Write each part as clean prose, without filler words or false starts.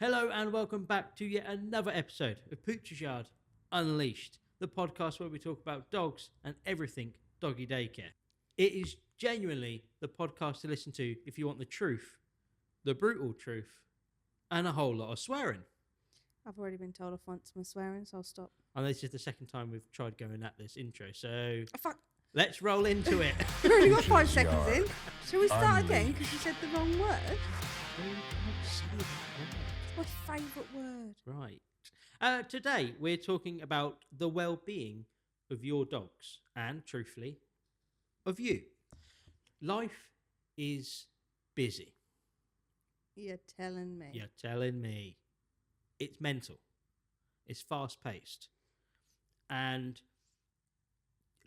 Hello and welcome back to yet another episode of Pooch's Yard Unleashed, the podcast where we talk about dogs and everything doggy daycare. It is genuinely the podcast to listen to if you want the truth, the brutal truth, and a whole lot of swearing. I've already been told off once for swearing, so I'll stop. And this is the second time we've tried going at this intro, so Fuck. let's roll into it. We've only got 5 seconds in. Shall we start again because you said the wrong word? We can't say that word. It's my favourite word. Right. Today, we're talking about the well-being of your dogs and, truthfully, of you. Life is busy. You're telling me. You're telling me. It's mental. It's fast-paced. And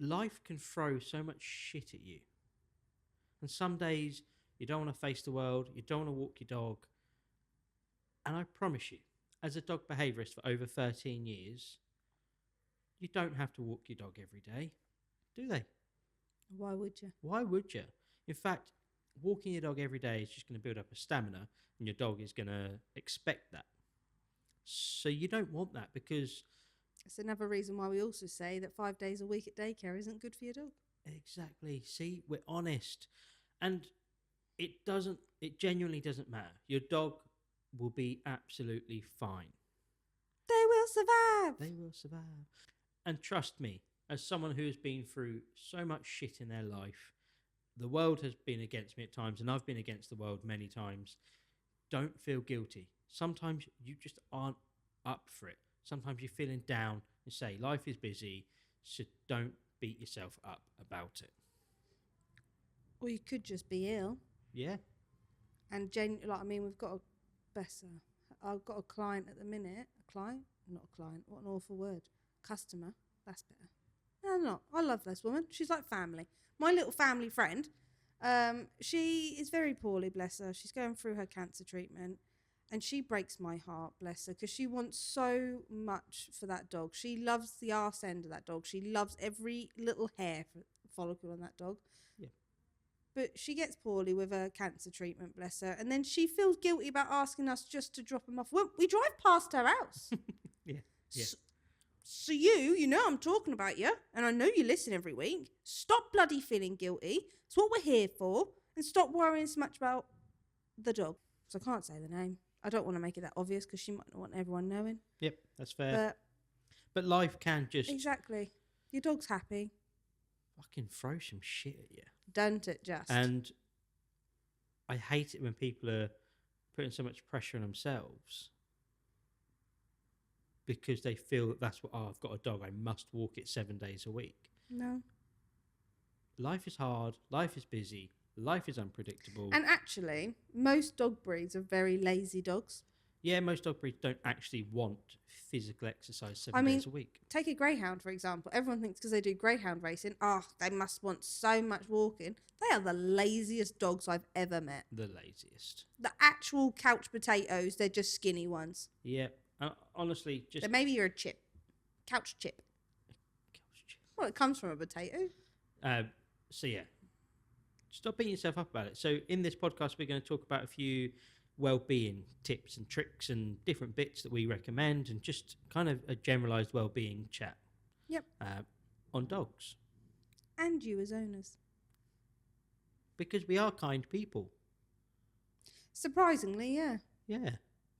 life can throw so much shit at you. And some days, you don't want to face the world. You don't want to walk your dog. And I promise you, as a dog behaviourist for over 13 years, you don't have to walk your dog every day, do they? Why would you? Why would you? In fact, walking your dog every day is just going to build up a stamina, and your dog is going to expect that. So you don't want that because... It's another reason why we also say that 5 days a week at daycare isn't good for your dog. Exactly. See, we're honest. And it genuinely doesn't matter. Your dog will be absolutely fine. They will survive. They will survive. And trust me, as someone who has been through so much shit in their life, the world has been against me at times, and I've been against the world many times. Don't feel guilty. Sometimes you just aren't up for it. Sometimes you're feeling down and say, life is busy, so don't beat yourself up about it. Or you could just be ill. Yeah. And we've got I've got a client at the minute. A client? Not a client. What an awful word. Customer. That's better. No, I'm not. I love this woman. She's like family. My little family friend. She is very poorly, bless her. She's going through her cancer treatment. And she breaks my heart, bless her, because she wants so much for that dog. She loves the arse end of that dog. She loves every little hair follicle on that dog. Yeah. But she gets poorly with her cancer treatment, bless her. And then she feels guilty about asking us just to drop him off. Well, we drive past her house. Yeah. So you know I'm talking about you, and I know you listen every week. Stop bloody feeling guilty. It's what we're here for. And stop worrying so much about the dog. So I can't say the name. I don't want to make it that obvious because she might not want everyone knowing. Yep, that's fair. But life can just... Exactly. Your dog's happy. Fucking throw some shit at you. Don't it just? And I hate it when people are putting so much pressure on themselves because they feel that that's what, I've got a dog, I must walk it 7 days a week. No. Life is hard. Life is busy. Life is unpredictable. And actually, most dog breeds are very lazy dogs. Yeah, most dog breeds don't actually want physical exercise 7 days a week. Take a greyhound, for example. Everyone thinks because they do greyhound racing, they must want so much walking. They are the laziest dogs I've ever met. The laziest. The actual couch potatoes, they're just skinny ones. Yeah. Honestly, just... But maybe you're a chip. Couch chip. Couch chip. Well, it comes from a potato. So, yeah. Stop beating yourself up about it. So in this podcast, we're going to talk about a few well-being tips and tricks and different bits that we recommend and just kind of a generalised well-being chat. Yep. On dogs. And you as owners. Because we are kind people. Surprisingly, yeah. Yeah.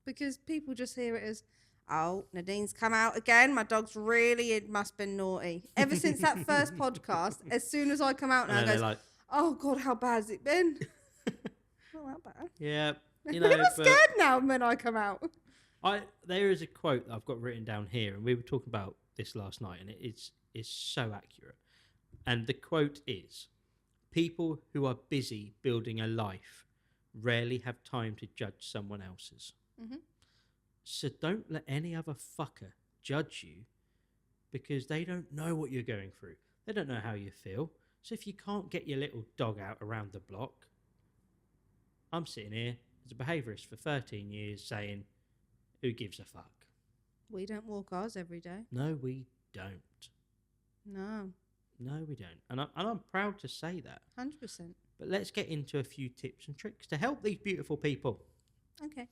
Because people just hear it as, oh, Nadine's come out again. My dog's it must have been naughty. Ever since that first podcast, as soon as I come out now, I go, oh, God, how bad has it been? Not that bad. Yeah. You know, I'm scared now when I come out. There is a quote that I've got written down here, and we were talking about this last night, and it's so accurate. And the quote is, people who are busy building a life rarely have time to judge someone else's. Mm-hmm. So don't let any other fucker judge you because they don't know what you're going through. They don't know how you feel. So if you can't get your little dog out around the block, I'm sitting here as a behaviourist for 13 years saying, who gives a fuck? We don't walk ours every day. No, we don't. No. No, we don't. And I'm proud to say that. 100%. But let's get into a few tips and tricks to help these beautiful people. Okay.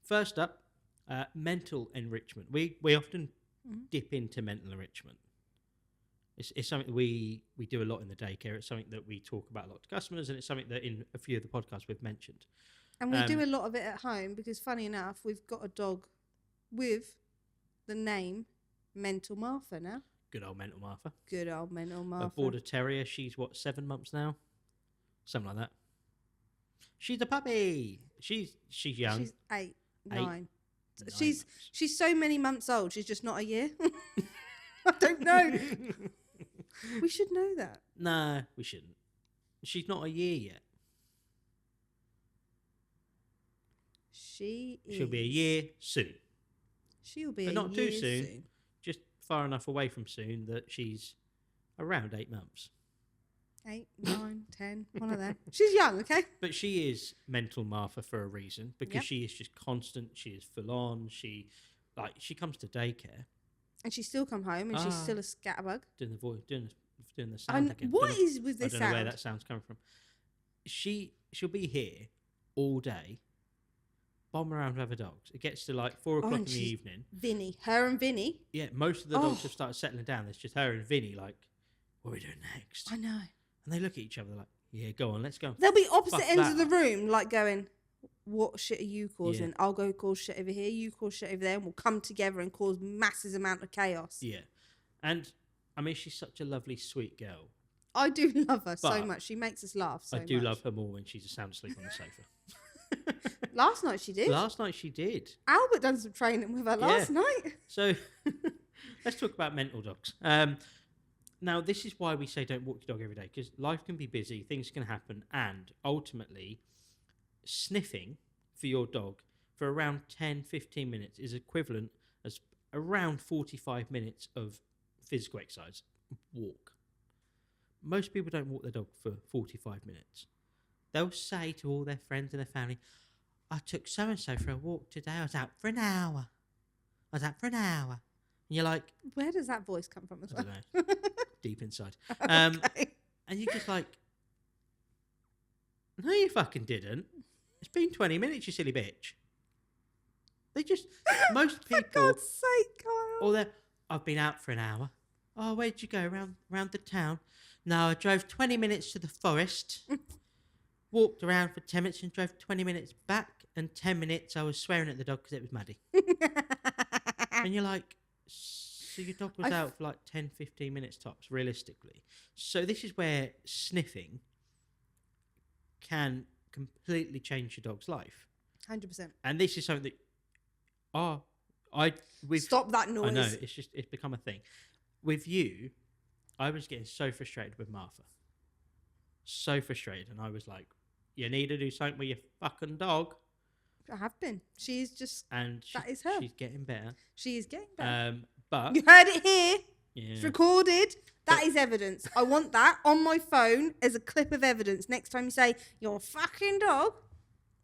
First up, Mental enrichment. We often Mhm. dip into mental enrichment. It's something that we do a lot in the daycare. It's something that we talk about a lot to customers, and it's something that in a few of the podcasts we've mentioned. And we do a lot of it at home because, funny enough, we've got a dog with the name Mental Martha now. Good old mental Martha. Good old Mental Martha. A border terrier. She's what, 7 months now, something like that. She's a puppy. She's young. She's 8, 9. 9 She's months. she's so many months old. She's just not a year. I don't know. We should know that. No, we shouldn't. She's not a year yet. She'll be a year soon. She'll be But a not too year soon. Just far enough away from soon that she's around 8 months. 8, 9, 10, one of them. She's young, okay? But she is mental Martha for a reason, because Yep. she is just constant. She is full on. She comes to daycare And she still come home and she's still a scatterbug. doing the voice, doing the sound again. What Don't- is with I this don't know where sound? that sound's coming from. She'll be here all day, bomb around with other dogs. It gets to like 4 o'clock in and the she's- evening. Vinny. Her and Vinny. Yeah, most of the dogs Oh. have started settling down. There's just her and Vinny. Like, what are we doing next? I know. And they look at each other like, yeah, go on, let's go. They'll be opposite Fuck ends of the that. room, like going, what shit are you causing? I'll go cause shit over here, you cause shit over there, and we'll come together and cause massive amount of chaos. Yeah, and I mean, she's such a lovely, sweet girl. I do love her so But much. She makes us laugh so I much. do love her more when she's sound asleep on the sofa. Last night she did. Last night she did. Albert done some training with her last night. So let's talk about mental dogs. Now, this is why we say don't walk your dog every day, because life can be busy, things can happen, and ultimately, sniffing for your dog for around 10-15 minutes is equivalent as around 45 minutes of physical exercise. Walk. Most people don't walk their dog for 45 minutes. They'll say to all their friends and their family, I took so-and-so for a walk today. I was out for an hour. And you're like, Where does that voice come from as I well? don't know, deep inside. Okay. And you're just like, no, you fucking didn't. It's been 20 minutes, you silly bitch. They just, most For people, God's sake, Kyle. or they're, I've been out for an hour. Oh, where'd you go? Round the town? No, I drove 20 minutes to the forest, walked around for 10 minutes and drove 20 minutes back, and 10 minutes I was swearing at the dog because it was muddy. And you're like, so your dog was out for like 10-15 minutes tops, realistically. So this is where sniffing can completely change your dog's life. 100%. And this is something that Stop that noise. I know, it's become a thing. With you, I was getting so frustrated with Martha. So frustrated. And I was like, you need to do something with your fucking dog. I have been. She's just, And that is her. she's getting better. She is getting better. But You heard it here. yeah, It's recorded. That But- is evidence. I want that on my phone as a clip of evidence. Next time you say, your fucking dog.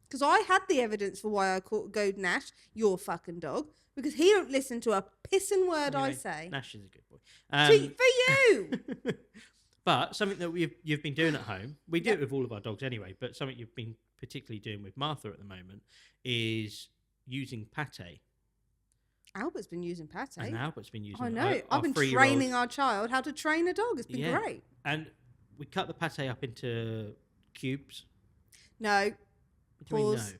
Because I had the evidence for why I called Goad Nash your fucking dog. Because he don't listen to a pissing word I anyway, say. Nash is a good boy. For you. But something that you've been doing at home, we do it with all of our dogs anyway, but something you've been particularly doing with Martha at the moment is using pate. Albert's been using pate. And Albert's been using I it. know. I've been 3-year-old. training our child how to train a dog. It's been Yeah. great. And we cut the pate up into cubes. No, What do you mean Pause. no?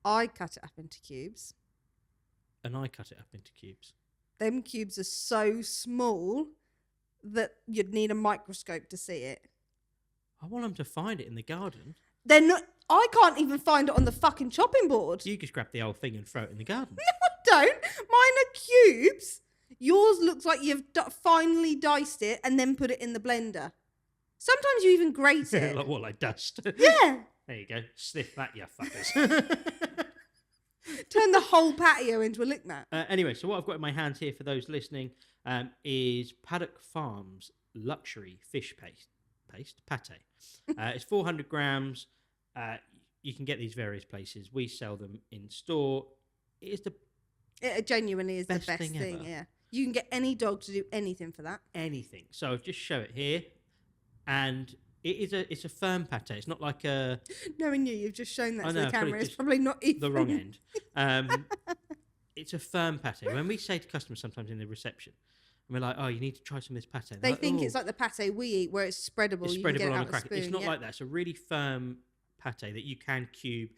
I cut it up into cubes. And I cut it up into cubes. Them cubes are so small that you'd need a microscope to see it. I want them to find it in the garden. They're not. I can't even find it on the fucking chopping board. You just grab the whole thing and throw it in the garden. Don't. Mine are cubes. Yours looks like you've finely diced it and then put it in the blender. Sometimes you even grate it. like dust. Yeah. There you go. Sniff that, you fuckers. Turn the whole patio into a lick mat. Anyway, so what I've got in my hands here for those listening is Paddock Farms luxury fish pate. It's 400 grams. You can get these various places. We sell them in store. It is the It genuinely is Best the best thing thing. ever. Yeah. You can get any dog to do anything for that. anything. So I'll just show it here, and it's a firm pate. It's not like a Knowing you've just shown that I to know, the I put it camera. It's just probably not even the wrong end. it's a firm pate. When we say to customers sometimes in the reception, and we're like, "Oh, you need to try some of this pate," They like, think "Oh, it's like the pate we eat, where it's spreadable. it's You can get spreadable it on out a with a cracker." spoon. It's not yeah. like that. It's a really firm pate that you can cube.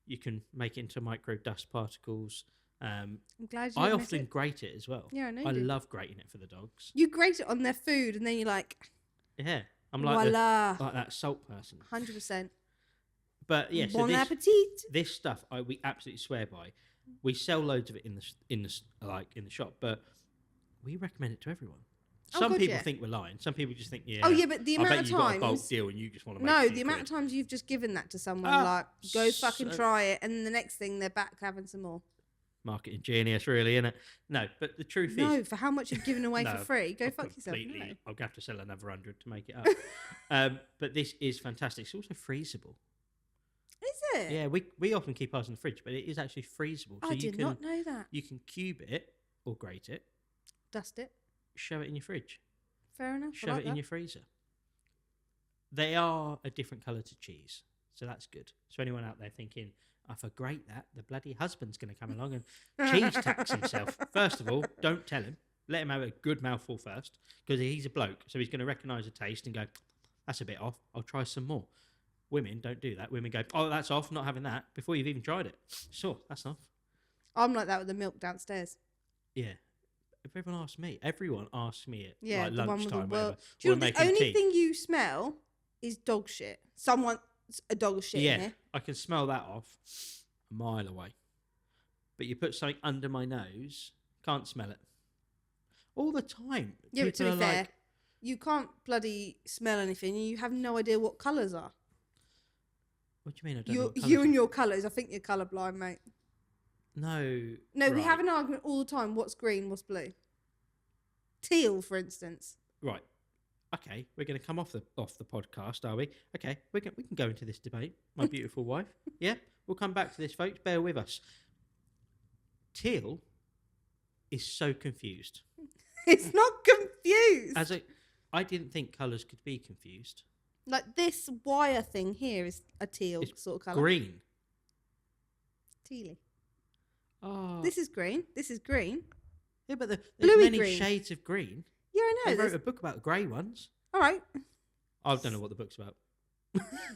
You can make it into micro dust particles. I'm glad you I admit often it. grate it as well. Yeah, I know you I do. love grating it for the dogs. You grate it on their food, and then you're like, Yeah, I'm like voila, like that salt person. 100%. But yeah, so Bon this appetit. this stuff we absolutely swear by. We sell loads of it in the shop, but we recommend it to everyone. Oh, Some God, people yeah. think we're lying. Some people just think, yeah. Oh yeah, but the I amount bet of you got a bulk times. deal and you just want to make No, a few the amount of quid. times you've just given that to someone, Ah, like, go fucking so- try it, and the next thing they're back having some more. Marketing genius, really, isn't it? No, but the truth No, is, for how much you've given away for No, free, go I'll fuck yourself. completely- No. I'll have to sell another 100 to make it up. But this is fantastic. It's also freezable. Is it? Yeah, we often keep ours in the fridge, but it is actually freezable. So I you did can not know that. you can cube it or grate it, Dust it. show it in your fridge, Fair enough. I show like it in that. your freezer. They are a different colour to cheese, so that's good. So anyone out there thinking, if I grate that, the bloody husband's going to come along and cheese tax himself. First of all, don't tell him. Let him have a good mouthful first, because he's a bloke, so he's going to recognise the taste and go, that's a bit off, I'll try some more. Women don't do that. Women go, oh, that's off, not having that, before you've even tried it. Sure, that's off. I'm like that with the milk downstairs. Yeah. If everyone asks me at Yeah, like the one with the lunchtime, world. whatever, Do you or know the making only tea. thing you smell is dog shit? Someone's a dog shit in Yeah, here. I can smell that off a mile away. But you put something under my nose, can't smell it. All the time. Yeah, but to People be are fair, like, you can't bloody smell anything. You have no idea what colours are. what do you mean? I don't know. What You colours and are?" your colours. I think you're colourblind, mate. No. No, we right, have an argument all the time. What's green? What's blue? Teal, for instance. Right. Okay, we're going to come off the podcast, are we? Okay, we can go into this debate, my beautiful wife. Yeah, we'll come back to this, folks. Bear with us. Teal is so confused. It's not confused. I didn't think colours could be confused. Like this wire thing here is a teal It's sort of colour. Green. Tealy. Oh, This is green. This is green. yeah, but there's bluey many green. shades of green. Yeah, I They know. wrote a book about grey ones. All right. I don't know what the book's about.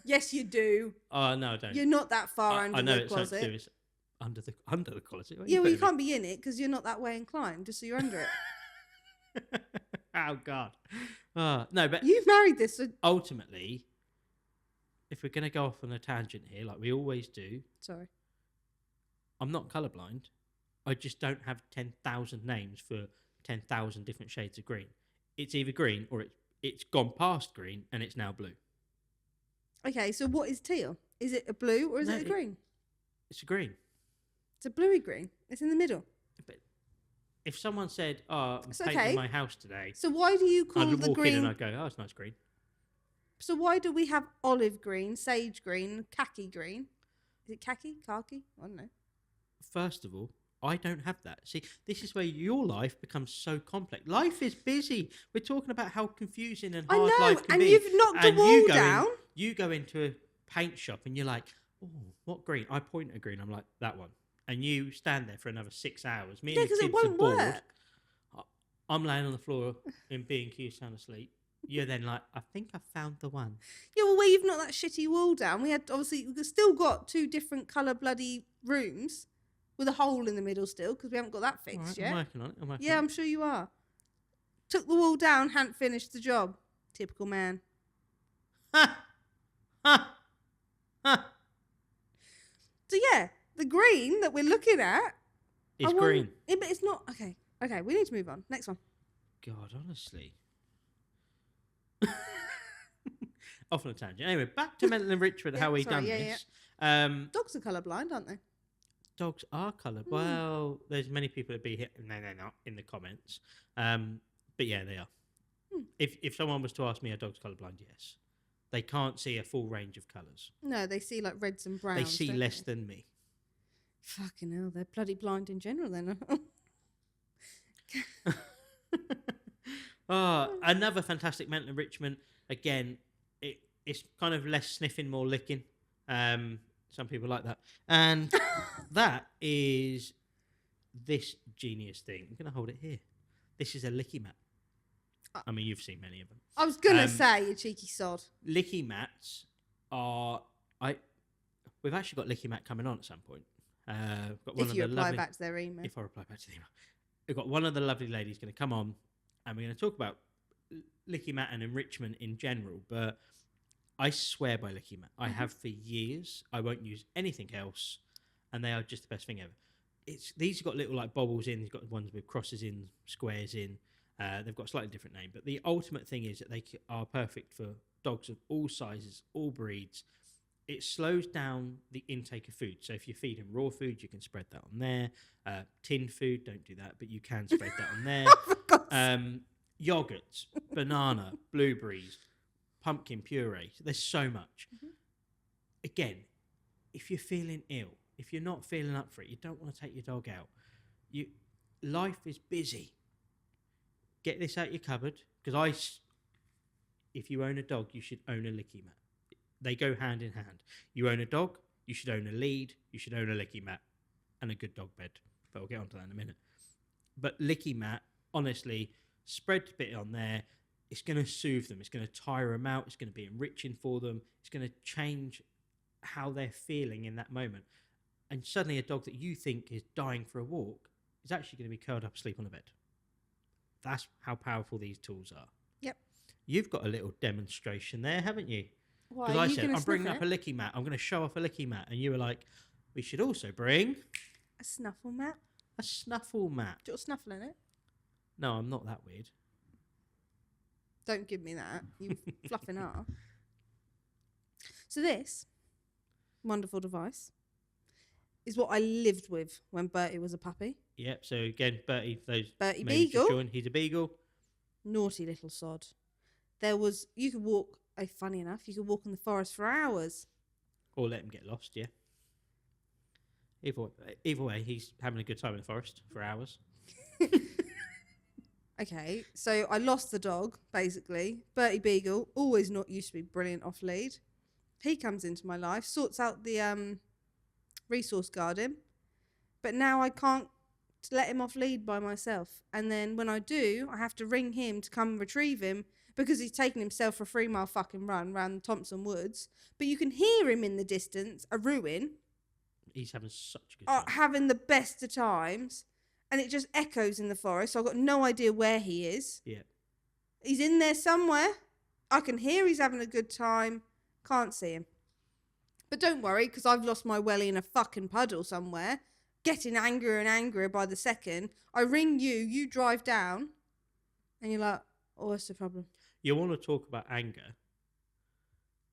Yes, you do. Oh no, I don't. You're not that far I under know the it's something to do closet. with under the closet. What are Yeah, well, you putting can't be in it because you're not that way inclined. Just so you're under it. me? Oh God. No, but You've married this. So... ultimately, if we're going to go off on a tangent here, like we always do, Sorry. I'm not colourblind. I just don't have 10,000 names for 10,000 different shades of green. It's either green or it's gone past green and it's now blue. Okay, so what is teal? Is it a blue or is No, it a green? It's a green. It's a bluey green. It's in the middle. But if someone said, "Oh, I'm It's painting okay. my house today," So why do you call I'd the walk in green? and I'd go, "Oh, it's nice green." So why do we have olive green, sage green, khaki green? Is it khaki? Khaki? I don't know. First of all, I don't have that. See, this is where your life becomes so complex. Life is busy. We're talking about how confusing and I hard know, life can and be. you've knocked And a wall down. You go into a paint shop and you're like, "Oh, what green?" I point at green. I'm like, "That one." And you stand there for another 6 hours. Me Yeah, and the because kids it won't are bored. work. I'm laying on the floor in B&Q sound asleep. You're then like, "I think I found the one." Yeah, well, where you've knocked that shitty wall down, we had obviously we've still got 2 different colour bloody rooms with a hole in the middle still because we haven't got that All fixed right, yet. I'm working on it. Yeah, I'm sure you are. Took the wall down, hadn't finished the job. Typical man. Ha! Ha! Ha! So yeah, the green that we're looking at It's I want- green. Yeah, but it's not. Okay, okay, we need to move on. Next one. God, honestly. Off on a tangent. Anyway, back to mental enrichment. Yeah, how we sorry, done yeah, this. Dogs are colourblind, aren't they? Dogs are coloured. Well, there's many people that be here. No, they're not in the comments. But yeah, they are. If someone was to ask me, are dogs colourblind? Yes. They can't see a full range of colours. No, they see like reds and browns. They see don't less than me. Fucking hell, they're bloody blind in general then. Another fantastic mental enrichment. Again, it's kind of less sniffing, more licking. Some people like that. And that is this genius thing. I'm going to hold it here. This is a licky mat. I mean, you've seen many of them. I was going to say, you cheeky sod. Licky mats are... We've actually got licky mat coming on at some point. Got one If of you the reply lovely, back to their email. If I reply back to the email. We've got one of the lovely ladies going to come on, and we're going to talk about licky mat and enrichment in general, but I swear by licky mat. I have for years. I won't use anything else, and they are just the best thing ever. These have got little like bobbles in. You've got ones with crosses in, squares in. They've got a slightly different name, but the ultimate thing is that they are perfect for dogs of all sizes, all breeds. It slows down the intake of food. So if you feed them raw food, you can spread that on there. Tinned food, don't do that, but you can spread that on there. Yogurts, banana, blueberries, pumpkin puree. There's so much. Again, if you're feeling ill, if you're not feeling up for it, you don't want to take your dog out. Life is busy. Get this out your cupboard, because if you own a dog, you should own a licky mat. They go hand in hand. You own a dog, you should own a lead, you should own a licky mat, and a good dog bed. But we'll get onto that in a minute. But licky mat, honestly, spread a bit on there. It's going to soothe them. It's going to tire them out. It's going to be enriching for them. It's going to change how they're feeling in that moment. And suddenly a dog that you think is dying for a walk is actually going to be curled up asleep on a bed. That's how powerful these tools are. Yep. You've got a little demonstration there, haven't you? Because I said, I'm bringing up a licky mat. I'm going to show off a licky mat. And you were like, we should also bring... a snuffle mat? A snuffle mat. Do you want snuffle in it? No, I'm not that weird. Don't give me that. You fluffing up. So this wonderful device is what I lived with when Bertie was a puppy. Yep. So again, Bertie, for those Bertie maybe just Beagle. joined, he's a beagle. Naughty little sod. You could walk, funny enough, you could walk in the forest for hours. Or let him get lost, yeah. Either way, he's having a good time in the forest for hours. Okay, so I lost the dog, basically. Bertie Beagle, always not used to be brilliant off lead. He comes into my life, sorts out the resource garden, but now I can't let him off lead by myself. And then when I do, I have to ring him to come retrieve him because he's taken himself for a 3-mile fucking run around Thompson Woods. But you can hear him in the distance, a ruin. He's having such a good time. Having the best of times. And it just echoes in the forest. So I've got no idea where he is. Yeah. He's in there somewhere. I can hear he's having a good time. Can't see him. But don't worry, because I've lost my welly in a fucking puddle somewhere. Getting angrier and angrier by the second. I ring you, you drive down. And you're like, oh, what's the problem? You want to talk about anger?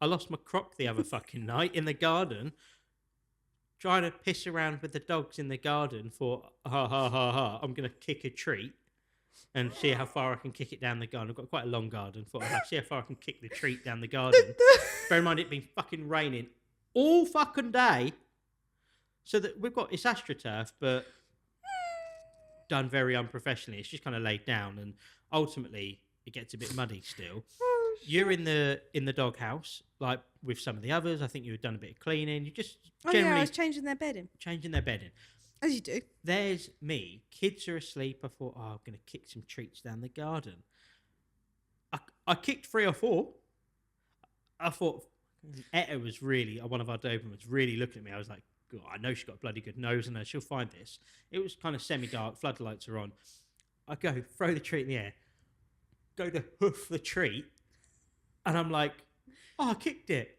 I lost my croc the other fucking night in the garden. Trying to piss around with the dogs in the garden for I'm going to kick a treat and see how far I can kick it down the garden. I've got quite a long garden. I'll see how far I can kick the treat down the garden. Bear in mind, it's been fucking raining all fucking day. So that it's AstroTurf, but done very unprofessionally. It's just kind of laid down, and ultimately it gets a bit muddy still. You're in the doghouse, like with some of the others. I think you had done a bit of cleaning. You just generally I was changing their bedding. As you do. There's me. Kids are asleep. I thought, I'm going to kick some treats down the garden. I kicked 3 or 4. I thought Etta was really, one of our Dobermans was really looking at me. I was like, God, I know she's got a bloody good nose and she'll find this. It was kind of semi-dark. Floodlights are on. I go, throw the treat in the air. Go to hoof the treat. And I'm like, I kicked it.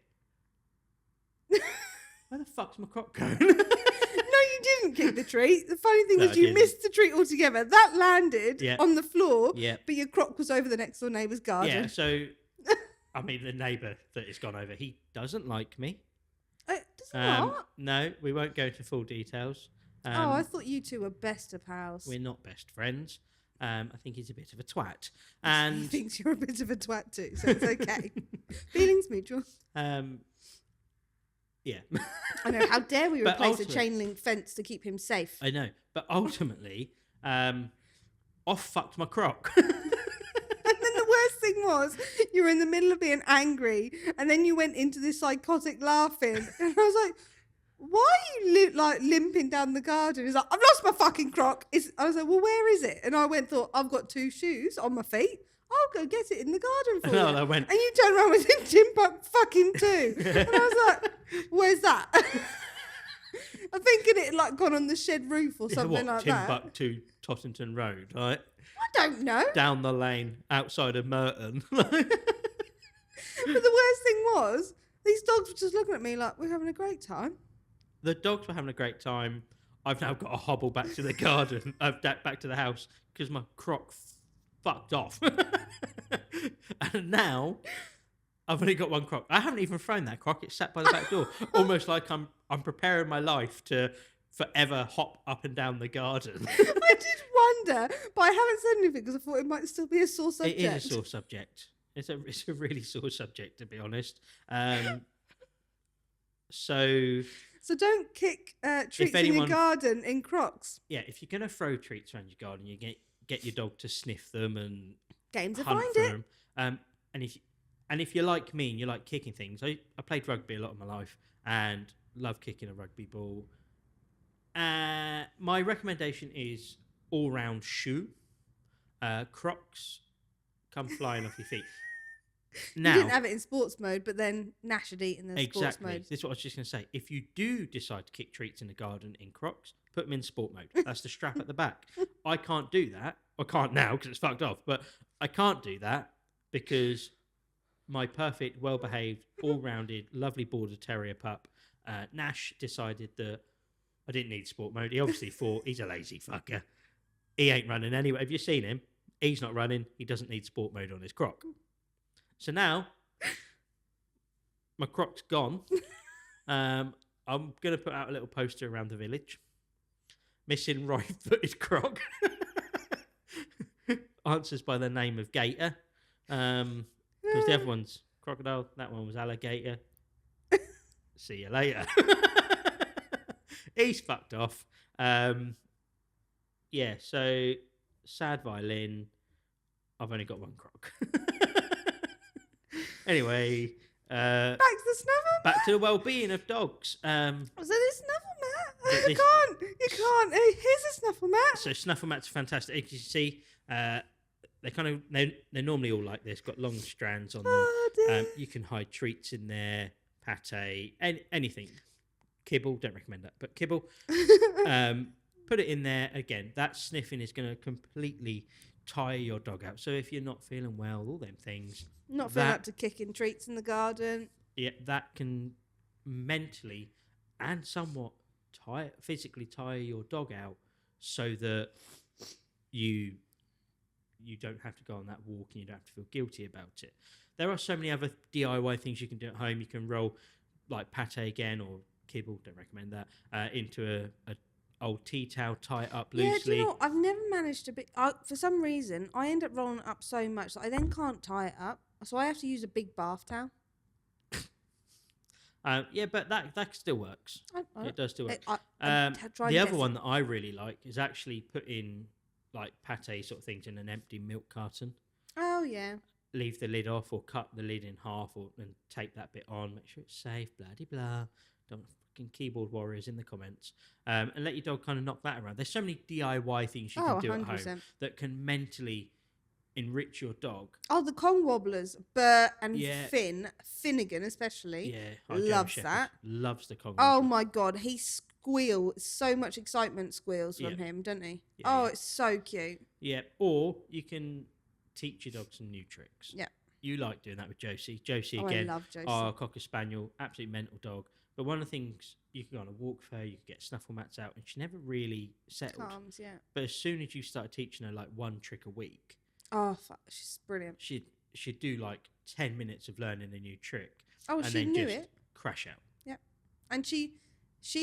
Where the fuck's my croc going? No, you didn't kick the treat. The funny thing was you missed the treat altogether. That landed on the floor, but your croc was over the next door neighbour's garden. Yeah, so, I mean, the neighbour that it's gone over, he doesn't like me. Does he not? No, we won't go into full details. I thought you two were best of pals. We're not best friends. I think he's a bit of a twat. And he thinks you're a bit of a twat too, so it's okay. Feelings mutual. Yeah. I know. How dare we replace a chain link fence to keep him safe? I know. But ultimately, off fucked my croc. And then the worst thing was, you were in the middle of being angry, and then you went into this psychotic laughing. And I was like, why are you limping down the garden? He's like, I've lost my fucking croc. I was like, well, where is it? And I thought, I've got 2 shoes on my feet. I'll go get it in the garden for No, you. I went. And you turned around with fucking 2. And I was like, where's that? I'm thinking it had like gone on the shed roof or something like that. Timbuktu, Tottington Road, right? I don't know. Down the lane outside of Merton. But the worst thing was, these dogs were just looking at me like, we're having a great time. The dogs were having a great time. I've now got to hobble back to the garden, back to the house, because my croc fucked off. And now I've only got 1 croc. I haven't even thrown that croc. It's sat by the back door, almost like I'm preparing my life to forever hop up and down the garden. I did wonder, but I haven't said anything because I thought it might still be a sore subject. It is a sore subject. It's a really sore subject, to be honest. So don't kick treats in your garden in crocs. Yeah, if you're going to throw treats around your garden, you get your dog to sniff them and games to hunt find for it. them. And if you're like me and you like kicking things, I played rugby a lot of my life and love kicking a rugby ball. My recommendation is all-round shoe. Crocs come flying off your feet. Now, you didn't have it in sports mode, but then Nash had eaten the sports mode. This is what I was just going to say. If you do decide to kick treats in the garden in Crocs, put them in sport mode. That's the strap at the back. I can't do that. I can't now because it's fucked off. But I can't do that because my perfect, well-behaved, all-rounded, lovely border terrier pup, Nash, decided that I didn't need sport mode. He obviously thought he's a lazy fucker. He ain't running anyway. Have you seen him? He's not running. He doesn't need sport mode on his croc. So now, my croc's gone. I'm going to put out a little poster around the village. Missing right-footed croc. Answers by the name of Gator. Because the other one's crocodile. That one was alligator. See you later. He's fucked off. Yeah, so sad violin. I've only got 1 croc. Anyway, back to the snuffle mat. Back to the well-being of dogs. So this snuffle mat. You can't. Here's a snuffle mat. So snuffle mats are fantastic. As you see, they're normally all like this. Got long strands on them. Oh, dear. You can hide treats in there, pate, anything. Kibble, don't recommend that, but kibble. Put it in there. Again, that sniffing is going to completely tire your dog out. So if you're not feeling well, all them things. Not feeling up to kicking treats in the garden. Yeah, that can mentally and somewhat physically tire your dog out so that you don't have to go on that walk and you don't have to feel guilty about it. There are so many other DIY things you can do at home. You can roll like pate again or kibble, don't recommend that, into a old tea towel, tie it up loosely. Yeah, do you know what? I've never managed to for some reason, I end up rolling it up so much that I then can't tie it up. So I have to use a big bath towel. Yeah, but that still works. It does still work. The other one that I really like is actually putting like pate sort of things in an empty milk carton. Oh, yeah. Leave the lid off or cut the lid in half and tape that bit on. Make sure it's safe, blah-de-blah. Don't fucking keyboard warriors in the comments. And let your dog kind of knock that around. There's so many DIY things you can do 100%. at home that can mentally enrich your dog. Oh, the Kong wobblers. Bert and Yeah. Finnegan especially. Yeah. Loves that. Loves the Kong Oh, wobbler. my God. He squeals. So much excitement squeals from him, doesn't he? Yeah, It's so cute. Yeah. Or you can teach your dog some new tricks. Yeah. You like doing that with Josie. Josie, I again, love Josie. our Cocker Spaniel, absolute mental dog. But one of the things, you can go on a walk with her, you can get snuffle mats out, and she never really settled. Calms, yeah. But as soon as you start teaching her like 1 trick a week, Oh, fuck. She's brilliant. she'd do like 10 minutes of learning a new trick. Oh, and she then knew just it. crash out. Yeah. And she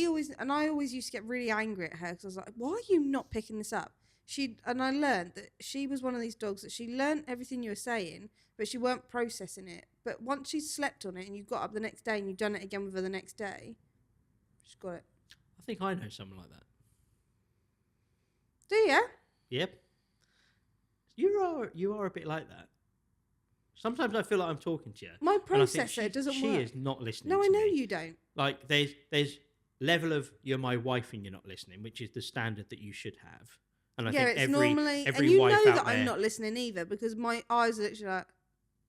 always, and I always used to get really angry at her because I was like, why are you not picking this up? And I learned that she was one of these dogs that she learned everything you were saying, but she weren't processing it. But once she slept on it and you got up the next day and you've done it again with her the next day, she's got it. I think I know someone like that. Do you? Yep. You are a bit like that. Sometimes I feel like I'm talking to you. My and I think processor doesn't she work. is not listening No, to I know me. you don't. Like there's level of "you're my wife and you're not listening," which is the standard that you should have. And I Yeah, think it's every normally, every and you wife know out that there, I'm not listening either because my eyes are literally like,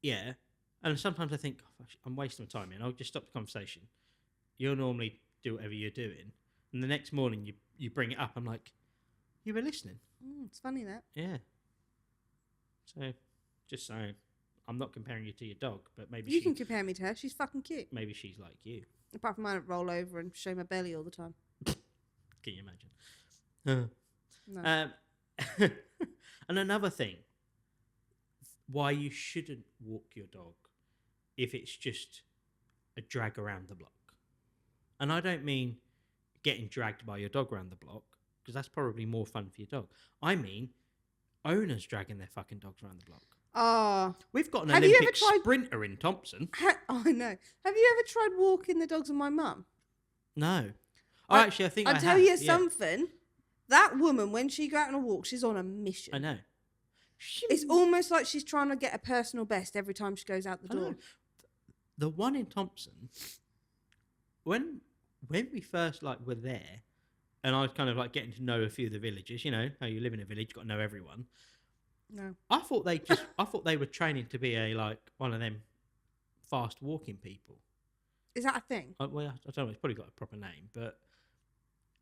yeah. And sometimes I think, oh, I'm wasting my time, and I'll just stop the conversation. You'll normally do whatever you're doing, and the next morning you bring it up. I'm like, you were listening. it's funny that. Yeah. So, just saying, I'm not comparing you to your dog, but maybe You can compare me to her. She's fucking cute. maybe she's like you. Apart from I don't roll over and show my belly all the time. Can you imagine? No. And another thing, why you shouldn't walk your dog if it's just a drag around the block. And I don't mean getting dragged by your dog around the block, because that's probably more fun for your dog. I mean owners dragging their fucking dogs around the block. Oh. We've got an Have you Olympic ever tried- sprinter in Thompson. I know. Have you ever tried walking the dogs with my mum? No. I- Actually, I think I'll I tell have, you yeah. something. That woman, when she go out on a walk, she's on a mission. I know. It's almost like she's trying to get a personal best every time she goes out the I know. door. The one in Thompson, when we first were there, and I was kind of getting to know a few of the villagers. You know how you live in a village, you've got to know everyone. No. I thought they were training to be one of them fast walking people. Is that a thing? Well, I don't know. It's probably got a proper name, but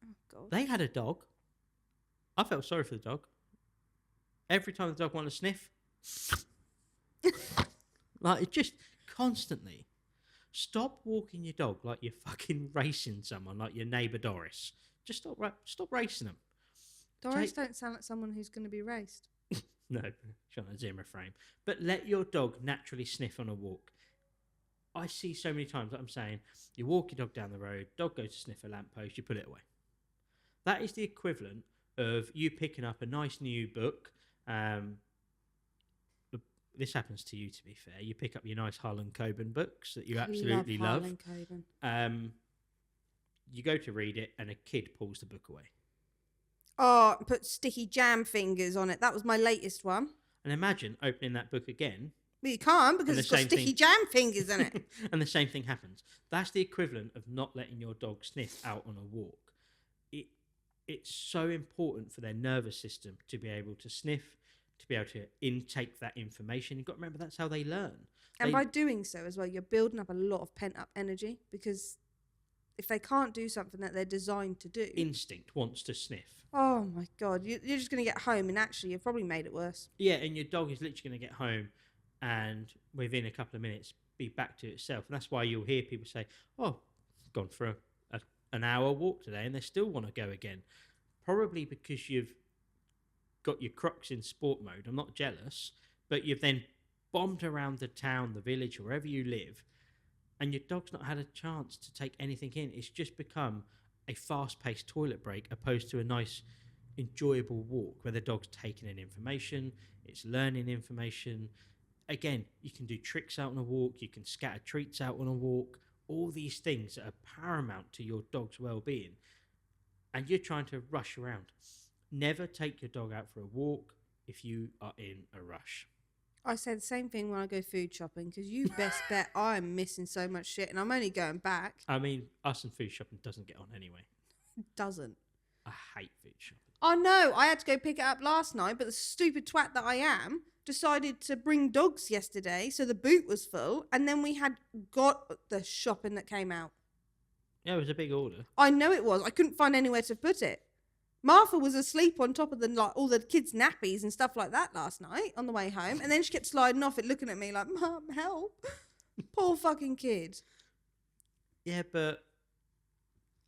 Oh, God. they had a dog. I felt sorry for the dog. Every time the dog wanted to sniff, it's just constantly. Stop walking your dog like you're fucking racing someone, like your neighbour Doris. Just stop racing them. Doris don't sound like someone who's going to be raced. No, she's on a Zimmer frame. But let your dog naturally sniff on a walk. I see so many times that I'm saying, you walk your dog down the road, dog goes to sniff a lamppost, you put it away. That is the equivalent of you picking up a nice new book. This happens to you, to be fair. You pick up your nice Harlan Coben books that you absolutely love. Harlan Coben. You go to read it, and a kid pulls the book away. Oh, put sticky jam fingers on it. That was my latest one. And imagine opening that book again. But you can't because And the it's got same sticky thing- jam fingers in it. And the same thing happens. That's the equivalent of not letting your dog sniff out on a walk. It's so important for their nervous system to be able to sniff, to be able to intake that information. You've got to remember that's how they learn. And by doing so as well, you're building up a lot of pent-up energy because if they can't do something that they're designed to do... Instinct wants to sniff. Oh, my God. You're just going to get home and actually you've probably made it worse. Yeah, and your dog is literally going to get home and within a couple of minutes be back to itself. And that's why you'll hear people say, oh, gone for an hour walk today and they still want to go again. Probably because you've got your Crocs in sport mode. I'm not jealous, but you've then bombed around the town, the village, wherever you live, and your dog's not had a chance to take anything in. It's just become a fast-paced toilet break opposed to a nice, enjoyable walk where the dog's taking in information, it's learning information. Again, you can do tricks out on a walk, you can scatter treats out on a walk, all these things that are paramount to your dog's well-being. And you're trying to rush around. Never take your dog out for a walk if you are in a rush. I say the same thing when I go food shopping because you best bet I'm missing so much shit and I'm only going back. I mean, us and food shopping doesn't get on anyway. Doesn't. I hate food shopping. I know. I had to go pick it up last night, but the stupid twat that I am decided to bring dogs yesterday, so the boot was full, and then we had got the shopping that came out. Yeah, it was a big order. I know it was. I couldn't find anywhere to put it. Martha was asleep on top of all the kids' nappies and stuff like that last night on the way home, and then she kept sliding off it, looking at me like, "Mum, help!" Poor fucking kid. Yeah, but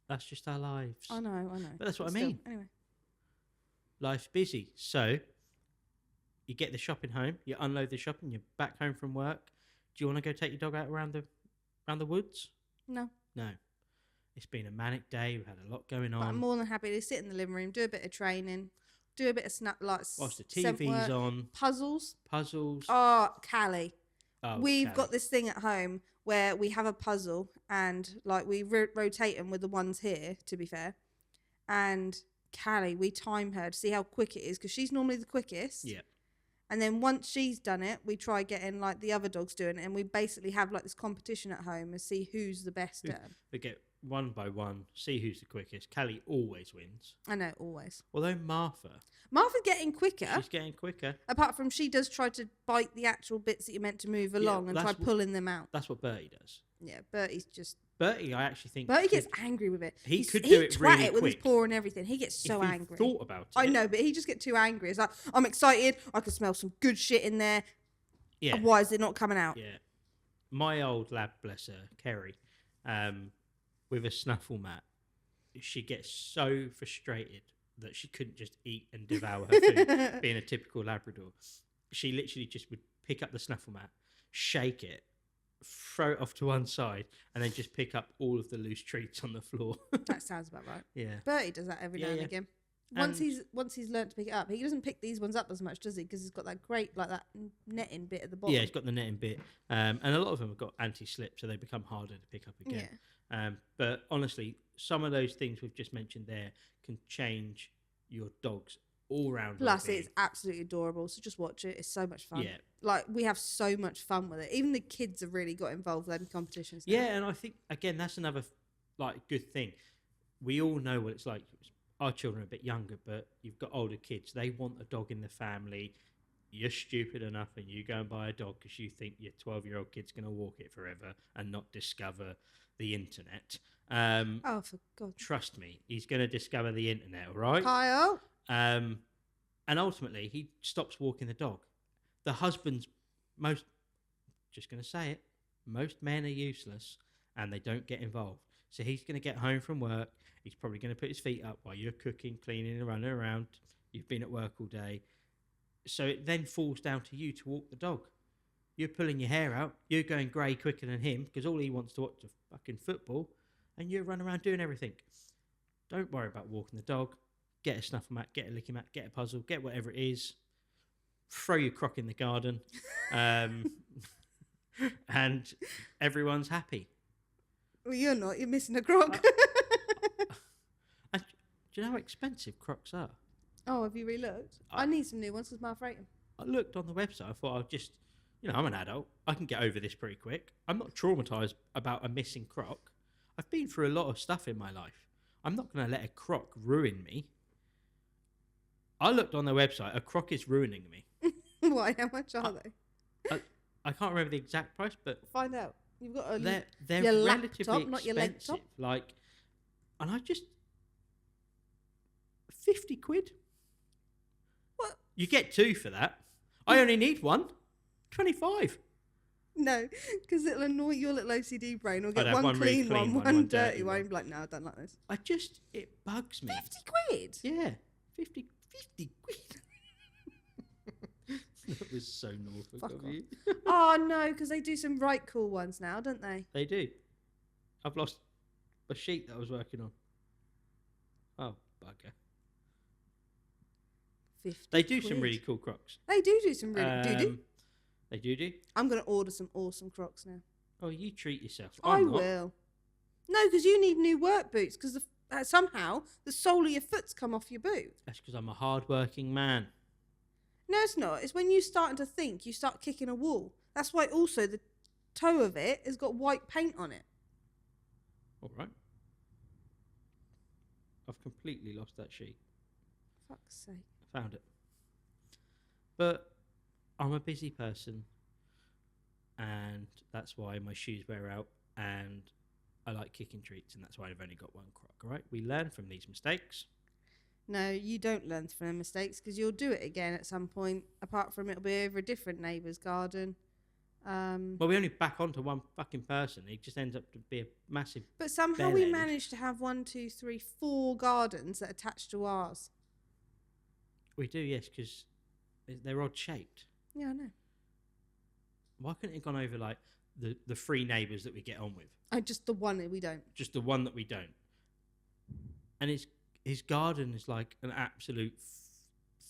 that's just our lives. I know. But that's what I still, mean. Anyway. Life's busy. So you get the shopping home, you unload the shopping, you're back home from work. Do you want to go take your dog out around the woods? No. No. It's been a manic day. We've had a lot going on. But I'm more than happy to sit in the living room, do a bit of training, do a bit of Whilst the TV's on. Puzzles. Oh, Callie. We've got this thing at home where we have a puzzle and we rotate them with the ones here, to be fair. And Callie, we time her to see how quick it is because she's normally the quickest. Yeah. And then once she's done it, we try getting the other dogs doing it, and we basically have this competition at home and see who's the best at it. one by one, see who's the quickest. Callie always wins. I know, always. Although Martha's getting quicker. she's getting quicker. Apart from she does try to bite the actual bits that you're meant to move along and try pulling them out. That's what Bertie does. Yeah, Bertie's just... Bertie, I actually think... Bertie gets angry with it. He could do it really it with quick. his paw and everything. He gets so if he angry. thought about it. I know, but he just gets too angry. It's like, I'm excited. I can smell some good shit in there. Yeah. Why is it not coming out? Yeah. My old lab, bless her, Kerry, with a snuffle mat, she gets so frustrated that she couldn't just eat and devour her food, being a typical Labrador. She literally just would pick up the snuffle mat, shake it, throw it off to one side, and then just pick up all of the loose treats on the floor. That sounds about right. Yeah. Bertie does that every now and again. Once he's learnt to pick it up, he doesn't pick these ones up as much, does he? Because he's got that great that netting bit at the bottom. Yeah, he's got the netting bit, and a lot of them have got anti-slip, so they become harder to pick up again. Yeah. But honestly, some of those things we've just mentioned there can change your dog's all-round. Plus, well-being. it's absolutely adorable. So just watch it. It's so much fun. Yeah. Like, we have so much fun with it. Even the kids have really got involved in competitions now. Yeah, and I think again that's another good thing. We all know what it's like. Our children are a bit younger, but you've got older kids. They want a dog in the family. You're stupid enough and you go and buy a dog because you think your 12-year-old kid's going to walk it forever and not discover the internet. Oh, for God. Trust me, he's going to discover the internet, all right? Kyle? And ultimately, he stops walking the dog. The husband's just going to say it, most men are useless and they don't get involved. So he's going to get home from work. He's probably going to put his feet up while you're cooking, cleaning, and running around. You've been at work all day. So it then falls down to you to walk the dog. You're pulling your hair out. You're going grey quicker than him because all he wants to watch is fucking football. And you're running around doing everything. Don't worry about walking the dog. Get a snuffle mat, get a licky mat, get a puzzle, get whatever it is. Throw your crock in the garden. And everyone's happy. Well, you're not. You're missing a croc. Do you know how expensive crocs are? Oh, have you re-looked? I need some new ones because Martha ate them. I looked on the website. I thought I'll just, I'm an adult. I can get over this pretty quick. I'm not traumatised about a missing croc. I've been through a lot of stuff in my life. I'm not going to let a croc ruin me. I looked on their website. A croc is ruining me. Why? How much are they? I can't remember the exact price, but find out. You've got a they're your relatively laptop, not your expensive. laptop. Like, and I just 50 quid. What? You get two for that. I only need one. 25. No, because it'll annoy your little OCD brain. Or I'd get have one clean one, one dirty one. one. You'll be like, no, I don't like this. It bugs me. 50 quid? Yeah, 50 quid. That was so Norfolk Fuck of off. you. Oh, no, because they do some right cool ones now, don't they? They do. I've lost a sheet that I was working on. Oh, bugger. 50 They do quid. some really cool crocs. They do some really... do. They do. I'm going to order some awesome crocs now. Oh, you treat yourself. I I'm not. will. No, because you need new work boots because somehow the sole of your foot's come off your boot. That's because I'm a hard-working man. No, it's not. It's when you're starting to think, you start kicking a wall. That's why also the toe of it has got white paint on it. All right. I've completely lost that sheet. Fuck's sake. I found it. But I'm a busy person, and that's why my shoes wear out, and I like kicking treats, and that's why I've only got one croc. All right? We learn from these mistakes. No, you don't learn from the mistakes because you'll do it again at some point. Apart from it'll be over a different neighbour's garden. Well, we only back onto one fucking person. It just ends up to be a massive. But somehow we bell-end. managed to have 1, 2, 3, 4 gardens that attach to ours. We do, yes, because they're odd shaped. Yeah, I know. Why couldn't it have gone over like the 3 neighbours that we get on with? Just the one that we don't. Just the one that we don't. And his garden is like an absolute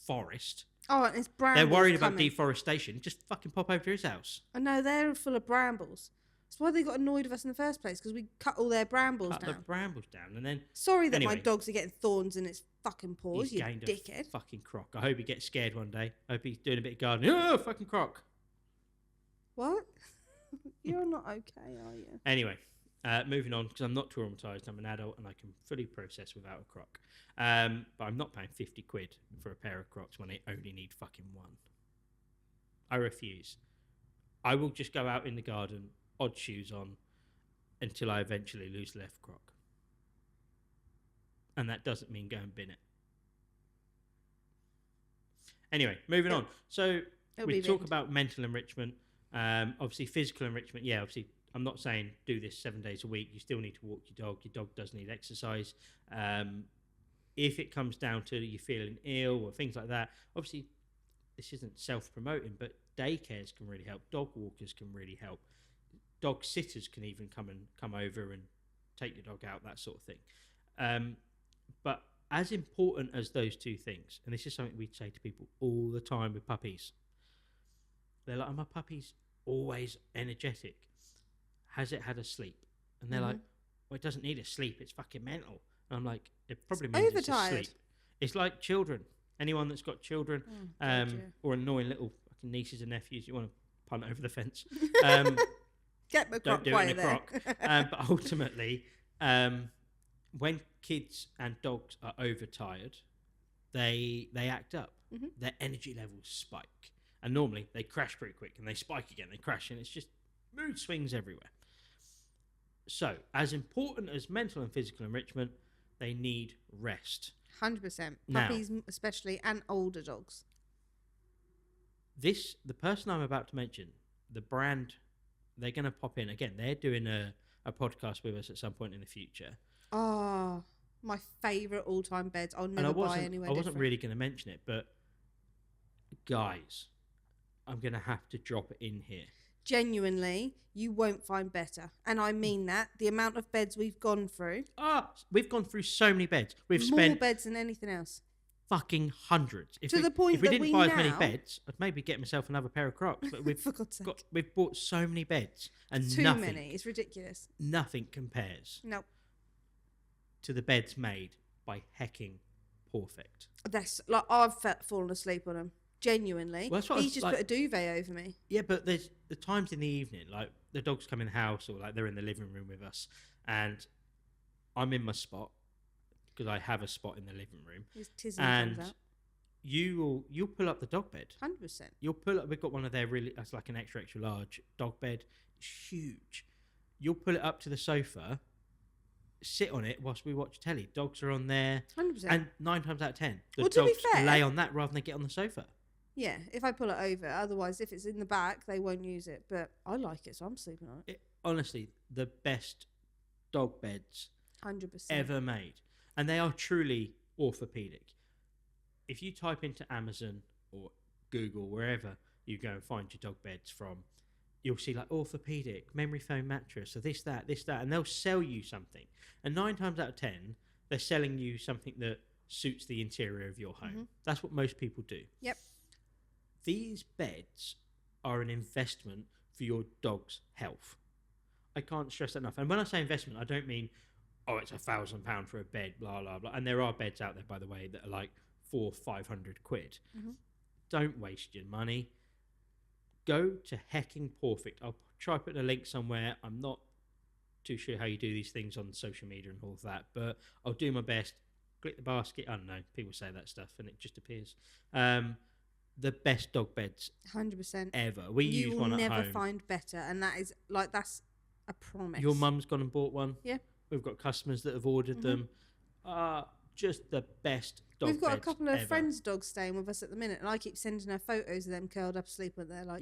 forest. Oh, and it's brambles. They're worried about coming. deforestation. Just fucking pop over to his house. I know, they're full of brambles. That's why they got annoyed with us in the first place, because we cut all their brambles Cut down. the brambles down, and then Sorry that my Anyway. dogs are getting thorns in its fucking paws, he's you gained dickhead. a fucking croc. I hope he gets scared one day. I hope he's doing a bit of gardening. Oh, fucking croc. What? You're not okay, are you? Anyway, Moving on, because I'm not traumatized. I'm an adult and I can fully process without a croc. But I'm not paying 50 quid for a pair of Crocs when I only need fucking one. I refuse. I will just go out in the garden, odd shoes on, until I eventually lose the left croc. And that doesn't mean go and bin it. Anyway, moving on. So we talk about mental enrichment. Obviously, physical enrichment. Yeah, obviously, I'm not saying do this 7 days a week. You still need to walk your dog. Your dog does need exercise. If it comes down to you feeling ill or things like that, obviously, this isn't self-promoting, but daycares can really help. Dog walkers can really help. Dog sitters can even come over and take your dog out, that sort of thing. But as important as those two things, and this is something we say to people all the time with puppies, they're like, "Oh, my puppy's always energetic. Has it had a sleep?" And they're like, "Well, it doesn't need a sleep. It's fucking mental." And I'm like, "It probably means it's asleep." It's like children. Anyone that's got children or annoying little fucking nieces and nephews, you want to punt over the fence. Get my don't croc do it in a croc. But ultimately, when kids and dogs are overtired, they act up. Their energy levels spike. And normally they crash pretty quick and they spike again, they crash, and it's just mood swings everywhere. So, as important as mental and physical enrichment, they need rest. 100%. Puppies especially, and older dogs. The person I'm about to mention, the brand, they're going to pop in. Again, they're doing a podcast with us at some point in the future. Oh, my favourite all-time beds. I'll never buy anywhere I wasn't really going to mention it, but guys, I'm going to have to drop it in here. Genuinely, you won't find better. And I mean that. The amount of beds we've gone through. We've gone through so many beds. We've more spent beds than anything else. Fucking hundreds. To the point if we that didn't buy as many beds, I'd maybe get myself another pair of Crocs. But we've bought so many beds, and too many. It's ridiculous. Nothing compares. Nope. To the beds made by hecking Perfect. That's like I've fallen asleep on them. Genuinely. Well, he's just put a duvet over me. Yeah, but there's the times in the evening, like the dogs come in the house or like they're in the living room with us, and I'm in my spot because I have a spot in the living room. His tizzy comes out. You'll pull up the dog bed. 100%. You'll pull up. We've got one of their that's like an extra large dog bed. It's huge. You'll pull it up to the sofa, sit on it whilst we watch telly. Dogs are on there. 100%. And 9 times out of 10, the well, dogs lay on that rather than get on the sofa. Yeah, if I pull it over. Otherwise, if it's in the back, they won't use it. But I like it, so I'm sleeping on it. Honestly, the best dog beds 100% ever made. And they are truly orthopedic. If you type into Amazon or Google, wherever you go and find your dog beds from, you'll see like orthopedic, memory foam mattress, or this, that, and they'll sell you something. And 9 times out of 10, they're selling you something that suits the interior of your home. Mm-hmm. That's what most people do. Yep. These beds are an investment for your dog's health. I can't stress that enough. And when I say investment, I don't mean, oh, it's £1,000 for a bed, blah, blah, blah. And there are beds out there, by the way, that are like 400-500 quid. Mm-hmm. Don't waste your money. Go to Hecking Perfect. I'll try putting a link somewhere. I'm not too sure how you do these things on social media and all of that, but I'll do my best. Click the basket. I don't know. People say that stuff and it just appears. The best dog beds 100% ever. We use one at home. You will never find better, and that is like that's a promise. Your mum's gone and bought one. Yeah. We've got customers that have ordered them. Just the best dog beds. We've got a couple of ever. friends' dogs staying with us at the minute, and I keep sending her photos of them curled up asleep, and they're like,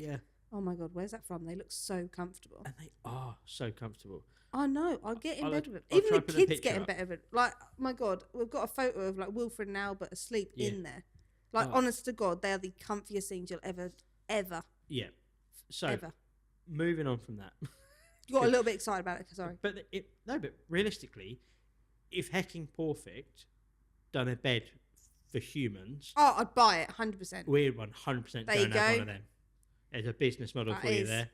"Oh my god, where's that from? They look so comfortable." And they are so comfortable. I know. I'll get in bed with it. Even the kids get in bed with it. Like, my god, we've got a photo of like Wilfred and Albert asleep in there. Like, honest to God, they are the comfiest things you'll ever. Yeah. So, moving on from that. You got a little bit excited about it, sorry. But realistically, if Hecking Perfect done a bed for humans... Oh, I'd buy it, 100%. We're 100% going to have one of them. There's a business model for you there.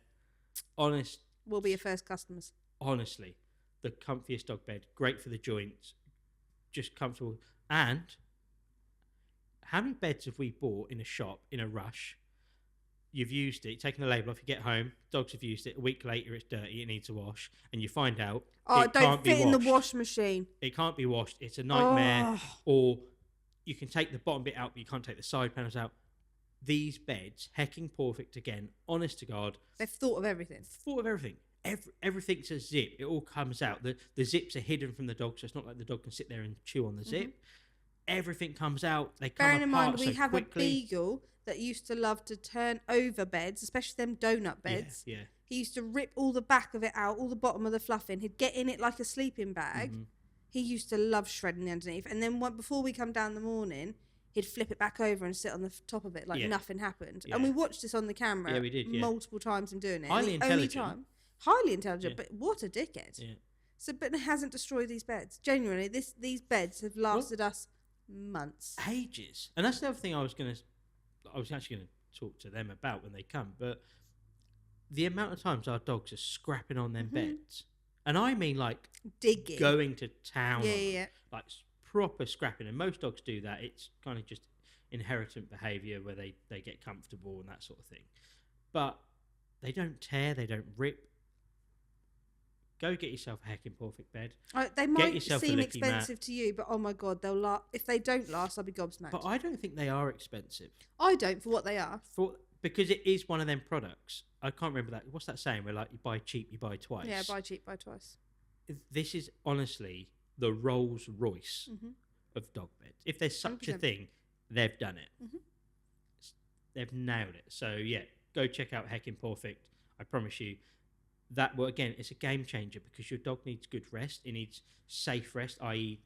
We'll be your first customers. Honestly, the comfiest dog bed, great for the joints, just comfortable. And... how many beds have we bought in a shop in a rush you've used it, taken the label off, you get home, dogs have used it, a week later it's dirty, it needs a wash, and you find out it don't can't be fit in the washed. wash machine. It can't be washed. It's a nightmare. Oh. Or you can take the bottom bit out, but you can't take the side panels out. These beds, hecking perfect again, honest to God. They've thought of everything. Thought of everything. Everything's a zip. It all comes out. The zips are hidden from the dog, so it's not like the dog can sit there and chew on the zip. Everything comes out. They come Bearing in apart mind, we so have quickly. a beagle that used to love to turn over beds, especially them donut beds. Yeah. He used to rip all the back of it out, all the bottom of the fluff in. He'd get in it like a sleeping bag. Mm-hmm. He used to love shredding the underneath. And then before we come down in the morning, he'd flip it back over and sit on the top of it like nothing happened. Yeah. And we watched this on the camera we did, multiple times him doing it. Highly intelligent. Highly intelligent, but what a dickhead. Yeah. So, but it hasn't destroyed these beds. Genuinely, these beds have lasted us months. Ages. And that's the other thing I was actually going to talk to them about when they come. But the amount of times our dogs are scrapping on them beds. And I mean like digging, going to town. Yeah. Like proper scrapping. And most dogs do that. It's kind of just inheritant behaviour where they get comfortable and that sort of thing. But they don't tear, they don't rip. Go get yourself a heckin' perfect bed. They might seem expensive to you, but oh my God, they'll last. If they don't last, I'll be gobsmacked. But I don't think they are expensive. I don't, for what they are. Because it is one of them products. I can't remember that. What's that saying? Where like you buy cheap, you buy twice. Yeah, buy cheap, buy twice. This is honestly the Rolls Royce of dog beds. If there's such 100%. a thing, they've done it. They've nailed it. So yeah, go check out Heckin' Perfect. I promise you. That, well, again, it's a game changer because your dog needs good rest. It needs safe rest, i.e.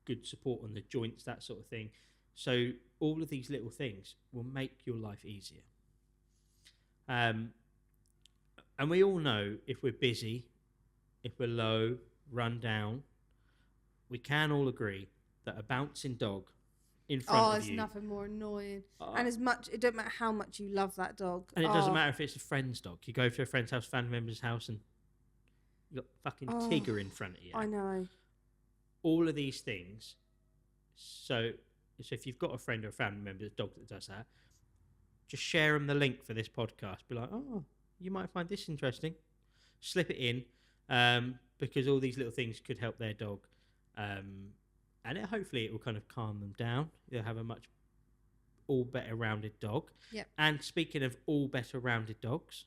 good support on the joints, that sort of thing. So all of these little things will make your life easier. And we all know if we're busy, if we're low, run down, we can all agree that a bouncing dog in front of you... Oh, there's nothing more annoying. And it don't matter how much you love that dog. And it doesn't matter if it's a friend's dog. You go to a friend's house, family member's house, and you got fucking Tigger in front of you. I know. All of these things. So if you've got a friend or a family member, a dog that does that, just share them the link for this podcast. Be like, oh, you might find this interesting. Slip it in, because all these little things could help their dog. And hopefully it will kind of calm them down. They'll have a much all better rounded dog. Yep. And speaking of all better rounded dogs,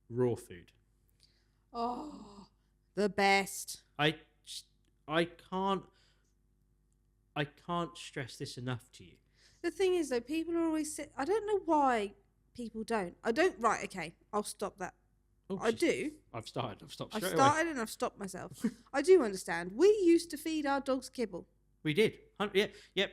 raw food. Oh, the best. I can't stress this enough to you. The thing is, though, people are always... I don't know why people don't. I don't... Right, okay, I'll stop that. Oh, I do. I've stopped straight I've away. started and I've stopped myself. I do understand. We used to feed our dogs kibble. We did. Yep.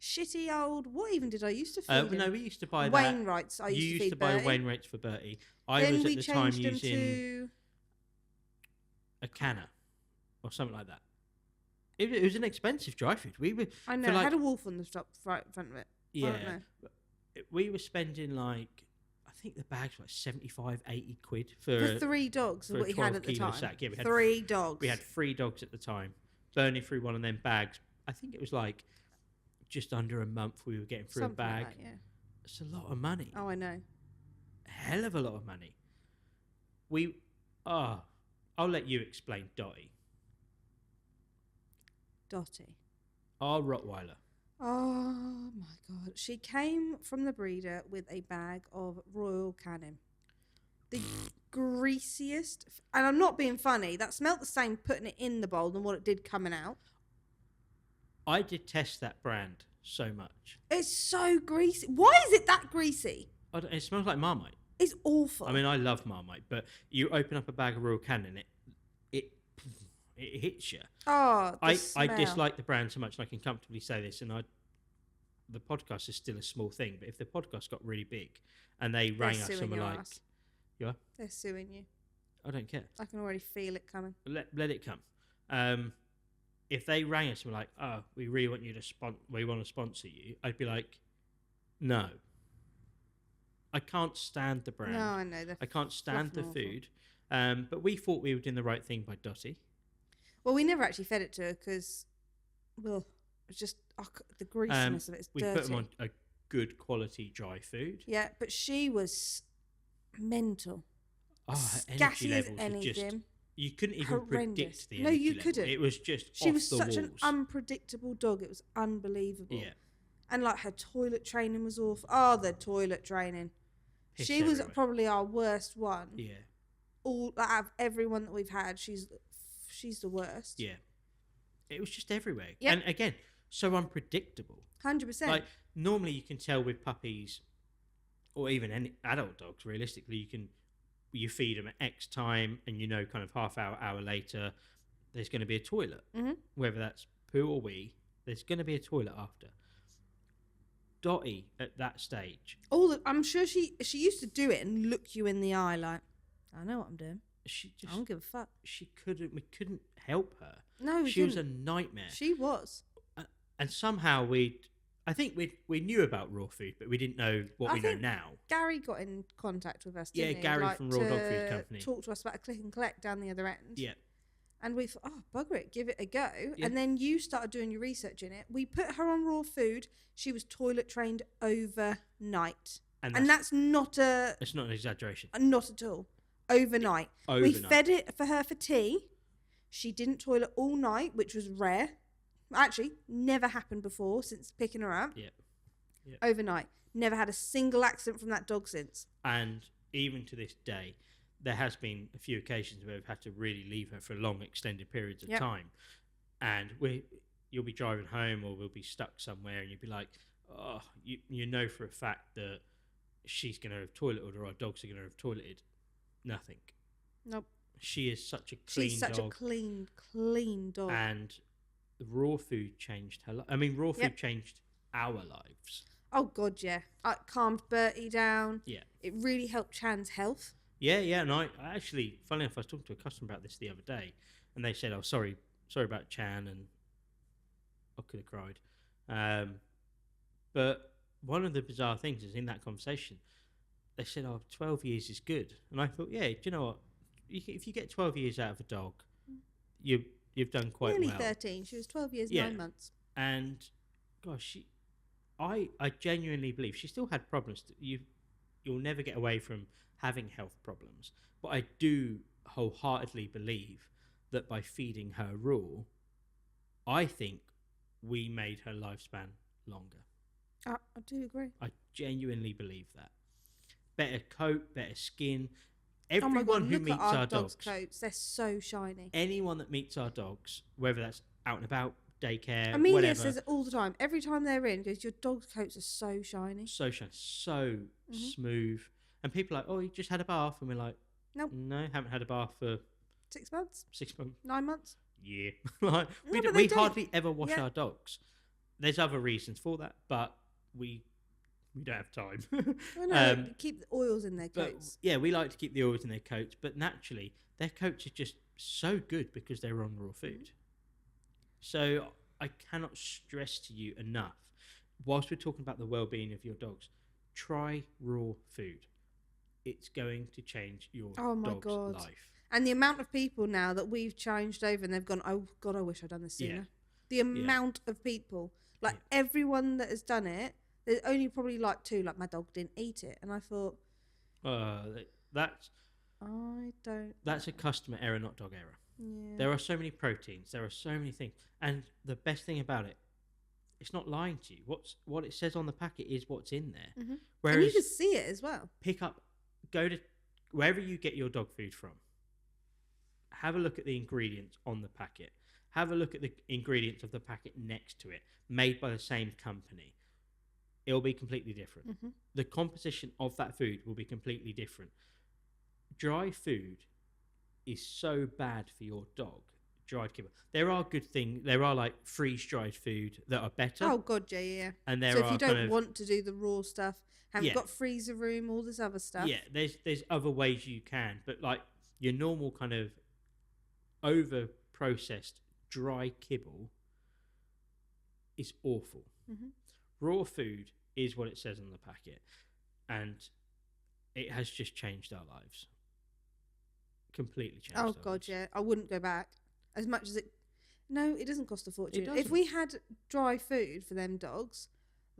Shitty old... What even did I used to feed No, him? we used to buy that. Wainwrights I used You to used feed to buy Bertie. Wainwrights for Bertie. I Then was we at the time changed them using to... a canner or something like that. It was an expensive dry food. I know. for It like, had a wolf on the front of it. yeah. I don't know. We were spending like, I think the bags were like 75, 80 quid for 3 dogs for is a what he had 12 at the kilo time. sack. Yeah, we had 3 dogs. We had 3 dogs at the time. Burning through one of them bags. I think it was like just under a month we were getting through Something a bag. like that, yeah. It's a lot of money. Oh, I know. A hell of a lot of money. I'll let you explain Dottie. Dottie. Our Rottweiler. Oh my God. She came from the breeder with a bag of Royal Canin. The greasiest, and I'm not being funny, that smelt the same putting it in the bowl than what it did coming out. I detest that brand so much. It's so greasy. Why is it that greasy? It smells like Marmite. It's awful. I mean, I love Marmite, but you open up a bag of Royal Canin, it hits you. Oh, I smell. dislike the brand so much, and I can comfortably say this, and the podcast is still a small thing, but if the podcast got really big and they rang us and were like, ass. You are? They're suing you. I don't care. I can already feel it coming. Let it come. If they rang us and were like, oh, we really want you to we want to sponsor you, I'd be like, no. I can't stand the brand. No, I know. I can't stand the awful. food. But we thought we were doing the right thing by Dottie. Well, we never actually fed it to her because, well, it's just the greasiness of it is we dirty. put them on a good quality dry food. Yeah, but she was mental. Oh, her energy Scatty as levels were just, anything. you couldn't even Horrendous. predict the No, energy you level. couldn't. It was just She off was the such an walls. unpredictable dog. It was unbelievable. Yeah. And like her toilet training was awful. Oh, the toilet training. Piss She was everywhere. probably our worst one. Yeah. All out of everyone that we've had, she's the worst. Yeah. It was just everywhere. Yep. And again, so unpredictable. 100%. Like, normally you can tell with puppies or even any adult dogs, realistically, you feed them at X time and you know kind of half hour later there's going to be a toilet. Mhm. Whether that's poo or wee, there's going to be a toilet after. Dottie at that stage, I'm sure she used to do it and look you in the eye like, I know what I'm doing. she I don't give a fuck. we couldn't help her. No, She was a nightmare. She was. And somehow I think we knew about raw food, but we didn't know what I we know think now. Gary got in contact with us, Yeah, didn't he? Gary Like, from Raw Dog Food to Company. Talk to us about a click and collect down the other end. Yeah. And we thought, oh, bugger it, give it a go. Yeah. And then you started doing your research in it. We put her on raw food. She was toilet trained overnight. And that's not it's not an exaggeration. not at all. Overnight. We Overnight. fed it for her for tea. She didn't toilet all night, which was rare. Actually, never happened before since picking her up. Yeah. Yeah. Overnight. Never had a single accident from that dog since. And even to this day, there has been a few occasions where we've had to really leave her for long, extended periods of Yep. time. And you'll be driving home or we'll be stuck somewhere and you'll be like, oh, you know for a fact that she's going to have toileted or our dogs are going to have toileted. Nothing. Nope. She is such a clean She's such dog. a clean dog. And raw food changed her life. I mean, raw food Yep. changed our lives. Oh, God, yeah. It calmed Bertie down. Yeah. It really helped Chan's health. Yeah. And I actually, funny enough, I was talking to a customer about this the other day, and they said, "Oh, sorry about Chan," and I could have cried. But one of the bizarre things is in that conversation, they said, "Oh, 12 years is good," and I thought, "Yeah, do you know what? If you get 12 years out of a dog, you've done quite Nearly well." 13. She was 12 years, Yeah. 9 months. And gosh, I genuinely believe she still had problems. You'll never get away from having health problems, but I do wholeheartedly believe that by feeding her raw, I think we made her lifespan longer. I do agree. I genuinely believe that. Better coat, better skin. Oh my God, Everyone who look meets at our our dogs' dogs, coats. They're so shiny. anyone that meets our dogs, whether that's out and about, daycare, Amelia whatever, says it all the time. Every time they're in, goes, your dog's coats are so shiny. so shiny, so Mhm. smooth. And people are like, "Oh, you just had a bath," and we're like, Nope. "No, haven't had a bath for 6 months? 6 months." 9 months? Yeah. Like, No, but they we do. hardly ever wash Yeah. our dogs. There's other reasons for that, but we don't have time. I know, keep the oils in their But coats. yeah, we like to keep the oils in their coats, but naturally their coats are just so good because they're on raw food. So I cannot stress to you enough, whilst we're talking about the well-being of your dogs, try raw food. It's going to change your Oh my dog's God. life. And the amount of people now that we've changed over and they've gone, oh God, I wish I'd done this Yeah. sooner. The amount of people, like everyone that has done it, there's only probably like 2, like my dog didn't eat it. And I thought, That's I don't. a customer error, not dog error. Yeah. There are so many proteins. There are so many things. And the best thing about it, it's not lying to you. What it says on the packet is what's in there. Mhm. And Whereas you can see it as well. go to wherever you get your dog food from. Have a look at the ingredients on the packet. Have a look at the ingredients of the packet next to it, made by the same company. It'll be completely different. Mhm. The composition of that food will be completely different. Dry food is so bad for your dog. Dried kibble. There are good things. There are like freeze-dried food that are better. Oh God, yeah. And there So are if you kind don't of, want to do the raw stuff, haven't Yeah. got freezer room, all this other stuff. yeah, there's other ways you can, but like your normal kind of over processed dry kibble is awful. Mhm. Raw food is what it says on the packet, and it has just changed our lives. Completely changed. Oh our God, lives. yeah. I wouldn't go back. As much as it. No, it doesn't cost a fortune. If doesn't. we had dry food for them dogs,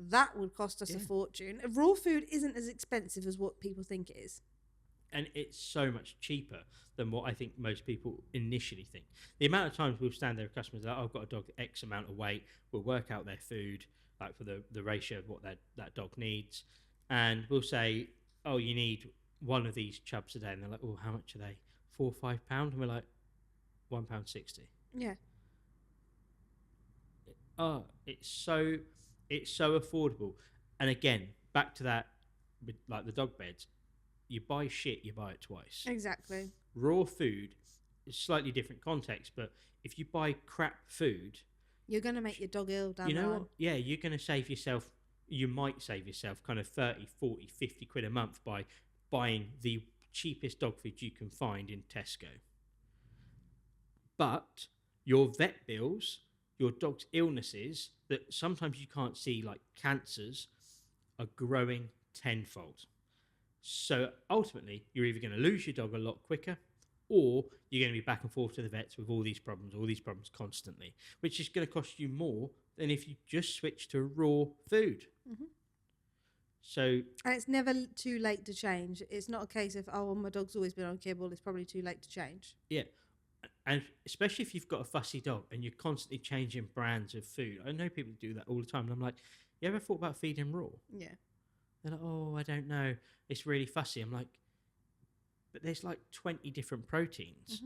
That would cost us a Yeah. fortune. Raw food isn't as expensive as what people think it is. And it's so much cheaper than what I think most people initially think. The amount of times we'll stand there with customers like, I've got a dog X amount of weight, we'll work out their food, like for the ratio of what that dog needs, and we'll say, oh, you need one of these chubs a day, and they're like, oh, how much are they? £4 or £5? And we're like, £1.60. Yeah. Oh, it's so affordable. And again, back to that with like the dog beds, you buy shit, you buy it twice. Exactly. Raw food is slightly different context, but if you buy crap food, You're going to make your dog ill down you the know line. what? Yeah, you're going to save yourself, you might save yourself kind of 30, 40, 50 quid a month by buying the cheapest dog food you can find in Tesco. But your vet bills, your dog's illnesses that sometimes you can't see, like cancers, are growing tenfold. So ultimately, you're either going to lose your dog a lot quicker, or you're going to be back and forth to the vets with all these problems constantly, which is going to cost you more than if you just switch to raw food. Mhm. So, And it's never too late to change. It's not a case of, oh, well, my dog's always been on kibble, it's probably too late to change. yeah. And especially if you've got a fussy dog and you're constantly changing brands of food. I know people do that all the time. And I'm like, you ever thought about feeding raw? Yeah. They're like, oh, I don't know. It's really fussy. I'm like, but there's like 20 different proteins,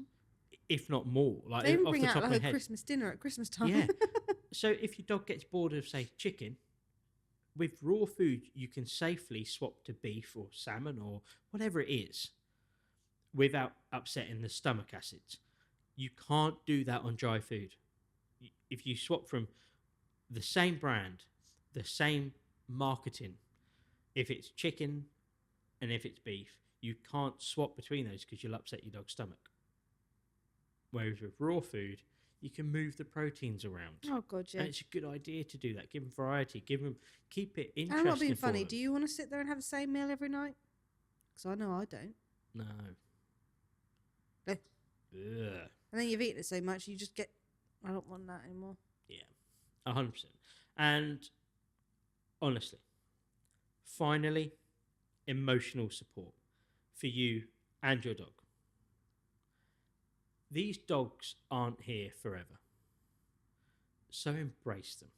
if not more. Like They even off bring the out top of like my a head. Christmas dinner at Christmas time. Yeah. So if your dog gets bored of, say, chicken, with raw food, you can safely swap to beef or salmon or whatever it is without upsetting the stomach acids. You can't do that on dry food. If you swap from the same brand, the same marketing, if it's chicken and if it's beef, you can't swap between those because you'll upset your dog's stomach. Whereas with raw food, you can move the proteins around. Oh, God, yeah. And it's a good idea to do that. Give them variety. Keep it interesting. And I'm not being for funny. them. Do you want to sit there and have the same meal every night? Because I know I don't. No. Eh. Ugh. And then you've eaten it so much, you just get, I don't want that anymore. Yeah, 100%. And honestly, finally, emotional support for you and your dog. These dogs aren't here forever. So embrace them.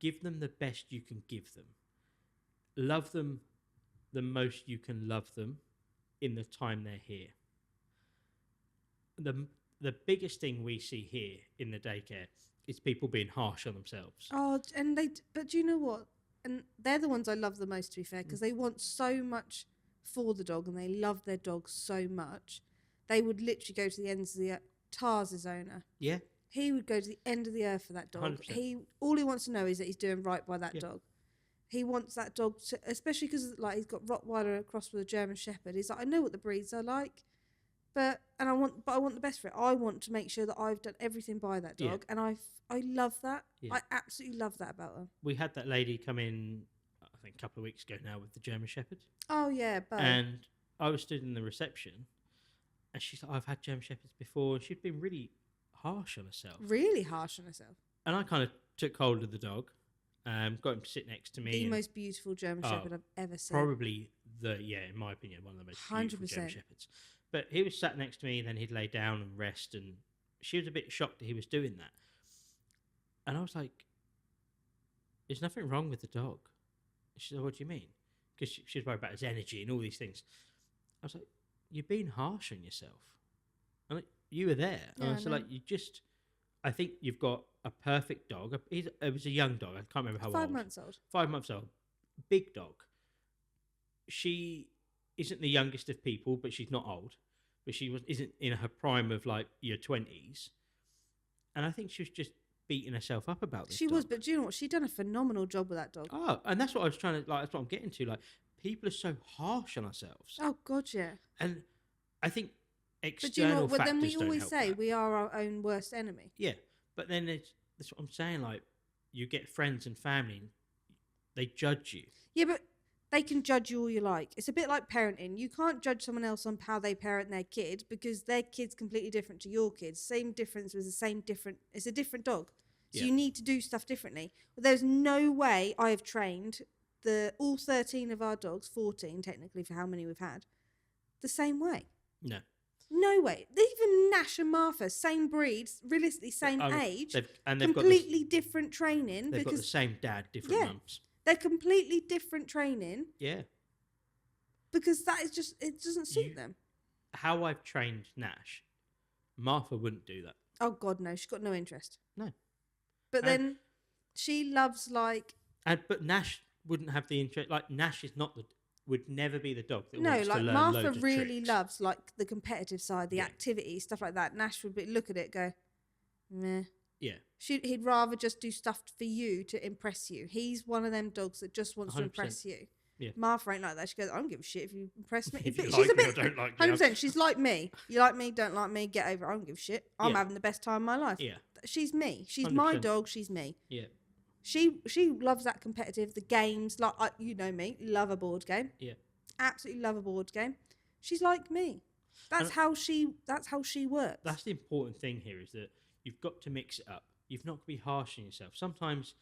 Give them the best you can give them. Love them the most you can love them in the time they're here. The biggest thing we see here in the daycare is people being harsh on themselves. Oh, and but do you know what? And they're the ones I love the most, to be fair, because they want so much for the dog and they love their dog so much. They would literally go to the ends of the earth. Tars' owner. Yeah. He would go to the end of the earth for that dog. 100%. All he wants to know is that he's doing right by that Yeah. dog. He wants that dog to, especially because like he's got Rottweiler across with a German Shepherd. He's like, I know what the breeds are like, but I want the best for it. I want to make sure that I've done everything by that Yeah. dog, and I love that. Yeah. I absolutely love that about them. We had that lady come in, I think a couple of weeks ago now, with the German Shepherd. Oh yeah, but And I was stood in the reception, and she's like, I've had German Shepherds before. And she'd been really harsh on herself. really harsh on herself. And I kind of took hold of the dog, got him to sit next to me. The and most beautiful German Oh, Shepherd I've ever seen. probably in my opinion, one of the most beautiful German 100%. Shepherds. But he was sat next to me, then he'd lay down and rest, and she was a bit shocked that he was doing that. And I was like, there's nothing wrong with the dog. She said, what do you mean? Because she was worried about his energy and all these things. I was like, you're being harsh on yourself. And like, you were there. Yeah, And I so know. like, I think you've got a perfect dog. It was a young dog. I can't remember how 5 old. months old. 5 months old. Big dog. She isn't the youngest of people, but she's not old. But she isn't in her prime of like your 20s. And I think she was just beating herself up about this She dog. was, but do you know what? She'd done a phenomenal job with that dog. Oh, and that's what I was trying to, like, that's what I'm getting to. Like, people are so harsh on ourselves. Oh God, yeah. And I think But do you external know what? But factors then we don't always help say that. we are our own worst enemy. Yeah, but then that's what I'm saying. Like, you get friends and family, and they judge you. Yeah, but they can judge you all you like. It's a bit like parenting. You can't judge someone else on how they parent their kid because their kid's completely different to your kids. Same difference with the same different. It's a different dog. So Yeah. you need to do stuff differently. But there's no way I have trained all 13 of our dogs, 14 technically for how many we've had, the same way. No. No way. Even Nash and Martha, same breeds, realistically same age, They've completely different training. They've got the because same dad, different mums. they're completely different training Yeah. because that is just, it doesn't suit them. How I've trained Nash, Martha wouldn't do that. Oh, God, no. She's got no interest. No. But then she loves, like... But Nash wouldn't have the interest. Like, Nash is not would never be the dog that No, wants like to learn Martha loads of really tricks. loves, like, the competitive side, the Yeah. activity, stuff like that. Nash would look at it, go, meh. Yeah. He'd rather just do stuff for you to impress you. He's one of them dogs that just wants to 100%. impress you. Yeah. Martha ain't like that. She goes, I don't give a shit if you impress me. If you She's like a me or bit, don't like me, 100%. She's like me. You like me, don't like me, get over it. I don't give a shit. I'm Yeah. having the best time of my life. Yeah. She's me. She's my 100%. dog. She's me. Yeah. She loves that competitive, the games. Like you know me, love a board game. Yeah. Absolutely love a board game. She's like me. That's how she works. That's the important thing here, is that you've got to mix it up. You've not got to be harsh on yourself. Sometimes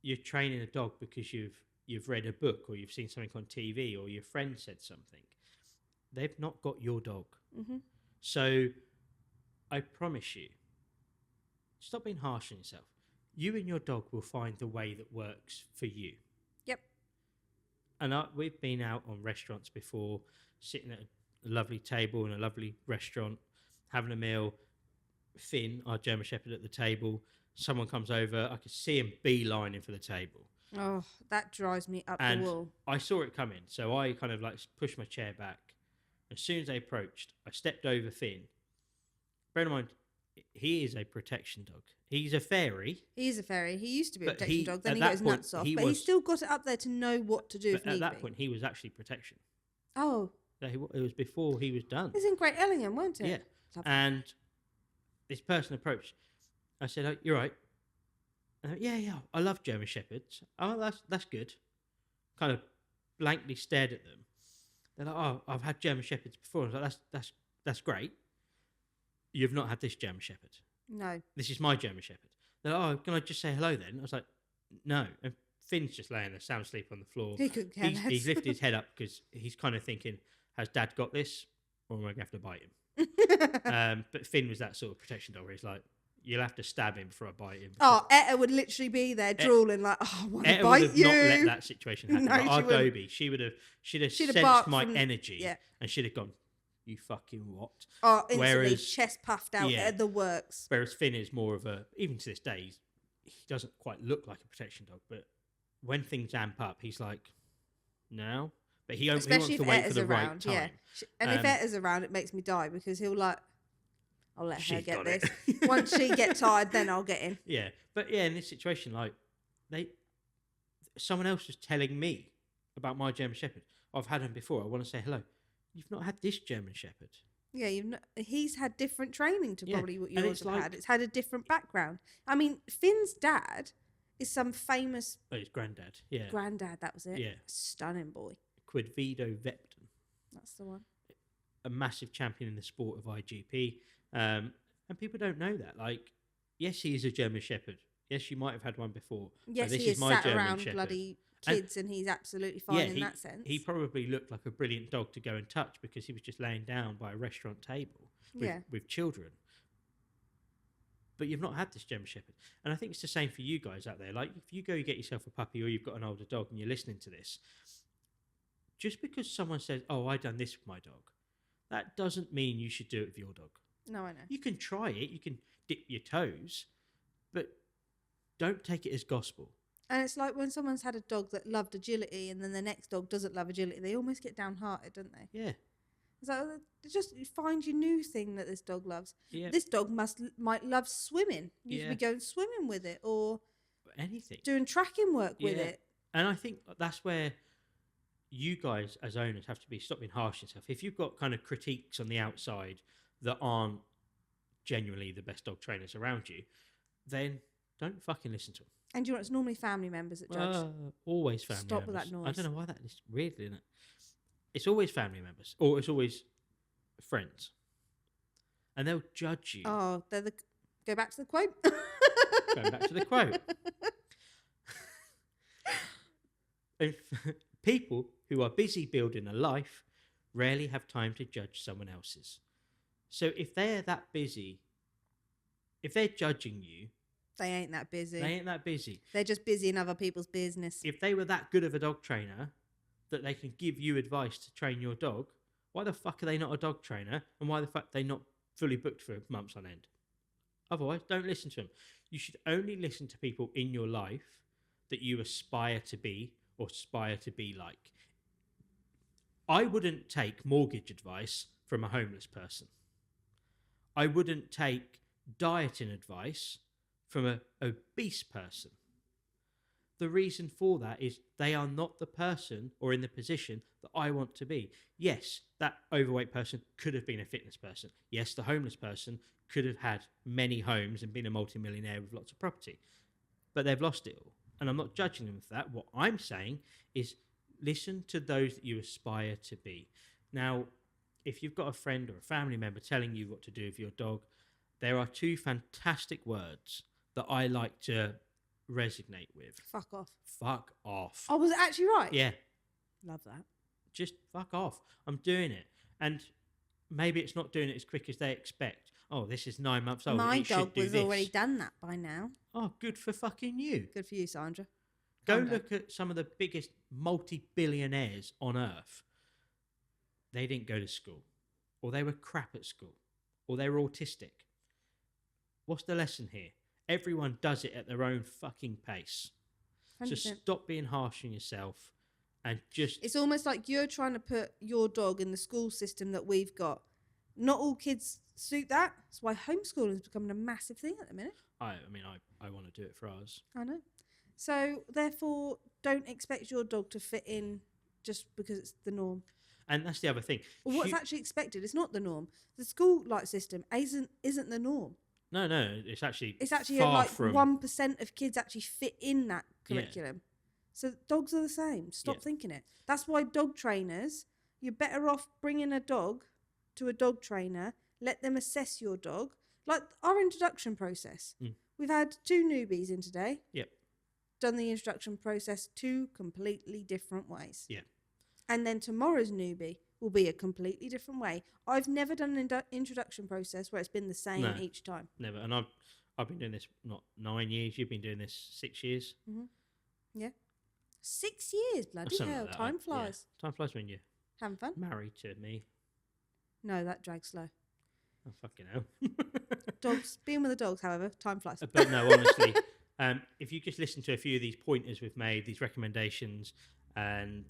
you're training a dog because you've read a book or you've seen something on TV or your friend said something. They've not got your dog. Mm-hmm. So I promise you, stop being harsh on yourself. You and your dog will find the way that works for you. Yep. And we've been out on restaurants before, sitting at a lovely table in a lovely restaurant, having a meal. Finn, our German Shepherd, at the table. Someone comes over. I could see him beelining for the table. Oh, that drives me up And the wall. I saw it coming, so I kind of like pushed my chair back. As soon as they approached, I stepped over Finn. Bear in mind, he is a protection dog. He's a fairy. He is a fairy. He used to be a But protection dog. Then at he that got his point, nuts off. he But he's was- still got it up there to know what to do if But at need that be. point, he was actually protection. Oh, It was before he was done. it was in Great Ellingham, weren't it? Yeah. Lovely. And this person approached. I said, "Oh, you're right." And they went, yeah, I love German Shepherds. Oh, that's good. Kind of blankly stared at them. They're like, "Oh, I've had German Shepherds before." I was like, that's great. You've not had this German Shepherd. No. This is my German Shepherd. They're like, "Oh, can I just say hello then?" I was like, "No." And Finn's just laying there sound asleep on the floor. He couldn't care less. He's lifted his head up because he's kind of thinking, has Dad got this? Or am I going to have to bite him? But Finn was that sort of protection dog where he's like, you'll have to stab him before I bite him. Oh, Etta would literally be there drooling like, oh, I want to Etta would bite have you. not let that situation happen. No, Like, she our wouldn't. Gobi, she'd have She'd have sensed barked my from- energy yeah. and she'd have gone, you fucking what? Oh, instantly Whereas- chest puffed out yeah. at the works. Whereas Finn is more of a, even to this day, he doesn't quite look like a protection dog, but when things amp up, he's like, no. But he wants Especially to if wait Etta's for the right around. time. Yeah. And if Etta's around, it makes me die because he'll like, I'll let her She's get got this. it. Once she gets tired, then I'll get in. Yeah, but yeah, in this situation, like someone else was telling me about my German Shepherd. I've had him before. I want to say hello. You've not had this German Shepherd. Yeah, he's had different training to Yeah, probably what and yours it's have like- had. It's had a different background. I mean, Finn's dad is some famous Oh, his granddad. Yeah, granddad. That was it. Yeah. Stunning boy. Quidvido Vepton, That's the one. a massive champion in the sport of IGP. And people don't know that. Like, yes, he is a German Shepherd. Yes, you might have had one before. but Yes, this he is is my sat German around Shepherd. bloody And- kids, and he's absolutely fine Yeah, in that sense. he probably looked like a brilliant dog to go and touch because he was just laying down by a restaurant table with children. But you've not had this German Shepherd. And I think it's the same for you guys out there. Like, if you go get yourself a puppy or you've got an older dog and you're listening to this, just because someone says, oh, I done this with my dog, that doesn't mean you should do it with your dog. No, I know. You can try it, you can dip your toes, but don't take it as gospel. And it's like when someone's had a dog that loved agility and then the next dog doesn't love agility, they almost get downhearted, don't they? Yeah. It's like, just find your new thing that this dog loves. Yeah. This dog might love swimming. You should Yeah. be going swimming with it or Anything. doing tracking work with Yeah. it. And I think that's where you guys as owners have to stop being harsh on yourself. If you've got kind of critiques on the outside that aren't genuinely the best dog trainers around you, then don't fucking listen to them. And you know, it's normally family members that judge. Always family Stop members. with that I noise. don't know why that is weird, isn't it? It's always family members or it's always friends. And they'll judge you. Oh, they're Go back to the quote. Going back to the quote. If people who are busy building a life rarely have time to judge someone else's. So if they're that busy, if they're judging you, They ain't that busy. they ain't that busy. They're just busy in other people's business. If they were that good of a dog trainer that they can give you advice to train your dog, why the fuck are they not a dog trainer? And why the fuck are they not fully booked for months on end? Otherwise, don't listen to them. You should only listen to people in your life that you aspire to be or aspire to be like. I wouldn't take mortgage advice from a homeless person. I wouldn't take dieting advice from an obese person. The reason for that is they are not the person or in the position that I want to be. Yes, that overweight person could have been a fitness person. Yes, the homeless person could have had many homes and been a multimillionaire with lots of property. But they've lost it all. And I'm not judging them for that. What I'm saying is listen to those that you aspire to be. Now, if you've got a friend or a family member telling you what to do with your dog, there are two fantastic words that I like to resonate with. Fuck off. Fuck off. Oh, was it actually right? Yeah. Love that. Just fuck off. I'm doing it. And maybe it's not doing it as quick as they expect. Oh, this is 9 months old. My it should dog do was this. already done that by now. Oh, good for fucking you. Good for you, Sandra. Go Calm down. look at some of the biggest multi-billionaires on earth. They didn't go to school, or they were crap at school, or they were autistic. What's the lesson here? Everyone does it at their own fucking pace. 100%. So stop being harsh on yourself and just... It's almost like you're trying to put your dog in the school system that we've got. Not all kids suit that. That's why homeschooling is becoming a massive thing at the minute. I want to do it for ours. I know. So, therefore, don't expect your dog to fit in just because it's the norm. And that's the other thing. Or what's actually expected. It's not the norm. The school-like system isn't the norm. No, it's actually far like from 1% of kids actually fit in that curriculum. Yeah. So dogs are the same. Stop thinking it. That's why dog trainers, you're better off bringing a dog to a dog trainer, let them assess your dog. Like our introduction process. We've had 2 newbies in today. Yep. Done the introduction process 2 completely different ways. Yeah. And then tomorrow's newbie will be a completely different way. I've never done an introduction process where it's been the same each time. Never. And I've been doing this not 9 years. You've been doing this 6 years. Mm-hmm. Yeah. 6 years, bloody hell. Like Time flies. Yeah. Time flies when you're having fun. Married to me. No, that drags slow. Oh, fucking hell. Dogs, being with the dogs, however, time flies. But no, honestly, if you just listen to a few of these pointers we've made, these recommendations, and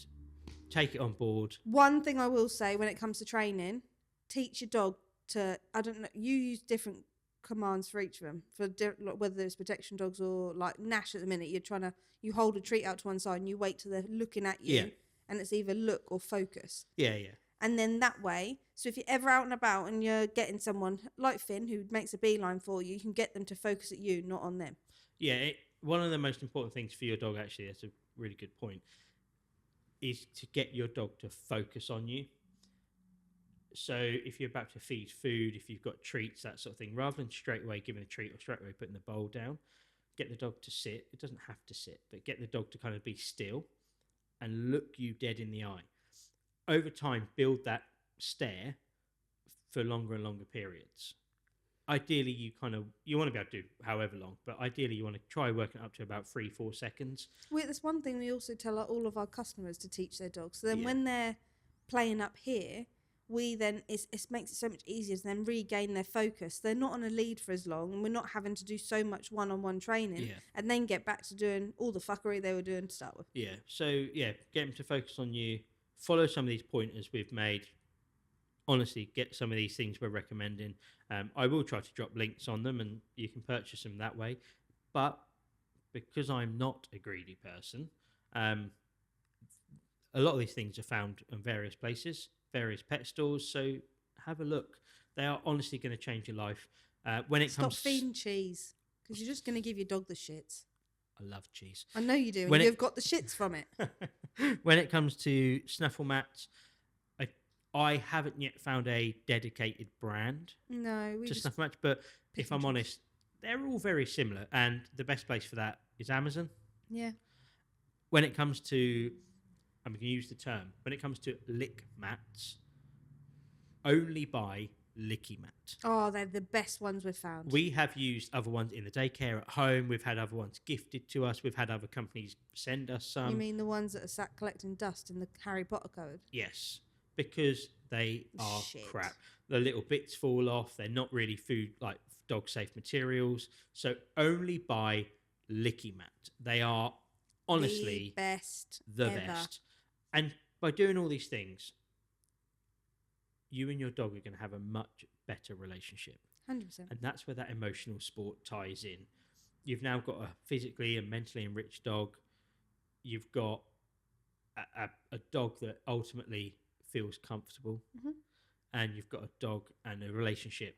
take it on board. One thing I will say when it comes to training, teach your dog to, I don't know, you use different commands for each of them, for whether it's protection dogs or like Nash at the minute, you hold a treat out to one side and you wait till they're looking at you and it's either look or focus. Yeah. And then that way, so if you're ever out and about and you're getting someone like Finn who makes a beeline for you, you can get them to focus at you, not on them. Yeah, one of the most important things for your dog, actually, that's a really good point, is to get your dog to focus on you. So if you're about to feed food, if you've got treats, that sort of thing, rather than straight away giving a treat or straight away putting the bowl down, get the dog to sit. It doesn't have to sit, but get the dog to kind of be still and look you dead in the eye. Over time, build that stare for longer and longer periods. Ideally, you want to be able to do however long, but ideally you want to try working up to about 3-4 seconds. Well, that's one thing we also tell all of our customers to teach their dogs. So then when they're playing up here, it makes it so much easier to then regain their focus. They're not on a lead for as long, and we're not having to do so much one-on-one training, and then get back to doing all the fuckery they were doing to start with. Yeah. So get them to focus on you. Follow some of these pointers we've made. Honestly, get some of these things we're recommending. I will try to drop links on them, and you can purchase them that way. But because I'm not a greedy person, a lot of these things are found in various places, various pet stores. So have a look. They are honestly going to change your life. Stop feeding cheese, because you're just going to give your dog the shits. I love cheese. I know you do, and you've got the shits from it. When it comes to snaffle mats, I haven't yet found a dedicated brand to snaffle mats, but if I'm honest, they're all very similar, and the best place for that is Amazon. Yeah. When it comes to, I'm going to use the term, when it comes to lick mats, only buy Licky Mat. Oh, they're the best ones we've found. We have used other ones in the daycare at home. We've had other ones gifted to us. We've had other companies send us some. You mean the ones that are sat collecting dust in the Harry Potter cupboard? Yes, because they are Shit. crap. The little bits fall off. They're not really food, like dog safe materials. So only buy Licky Mat. They are honestly the best. the ever. best. And by doing all these things, you and your dog are going to have a much better relationship. 100%. And that's where that emotional sport ties in. You've now got a physically and mentally enriched dog. You've got a dog that ultimately feels comfortable. Mhm. And you've got a dog and a relationship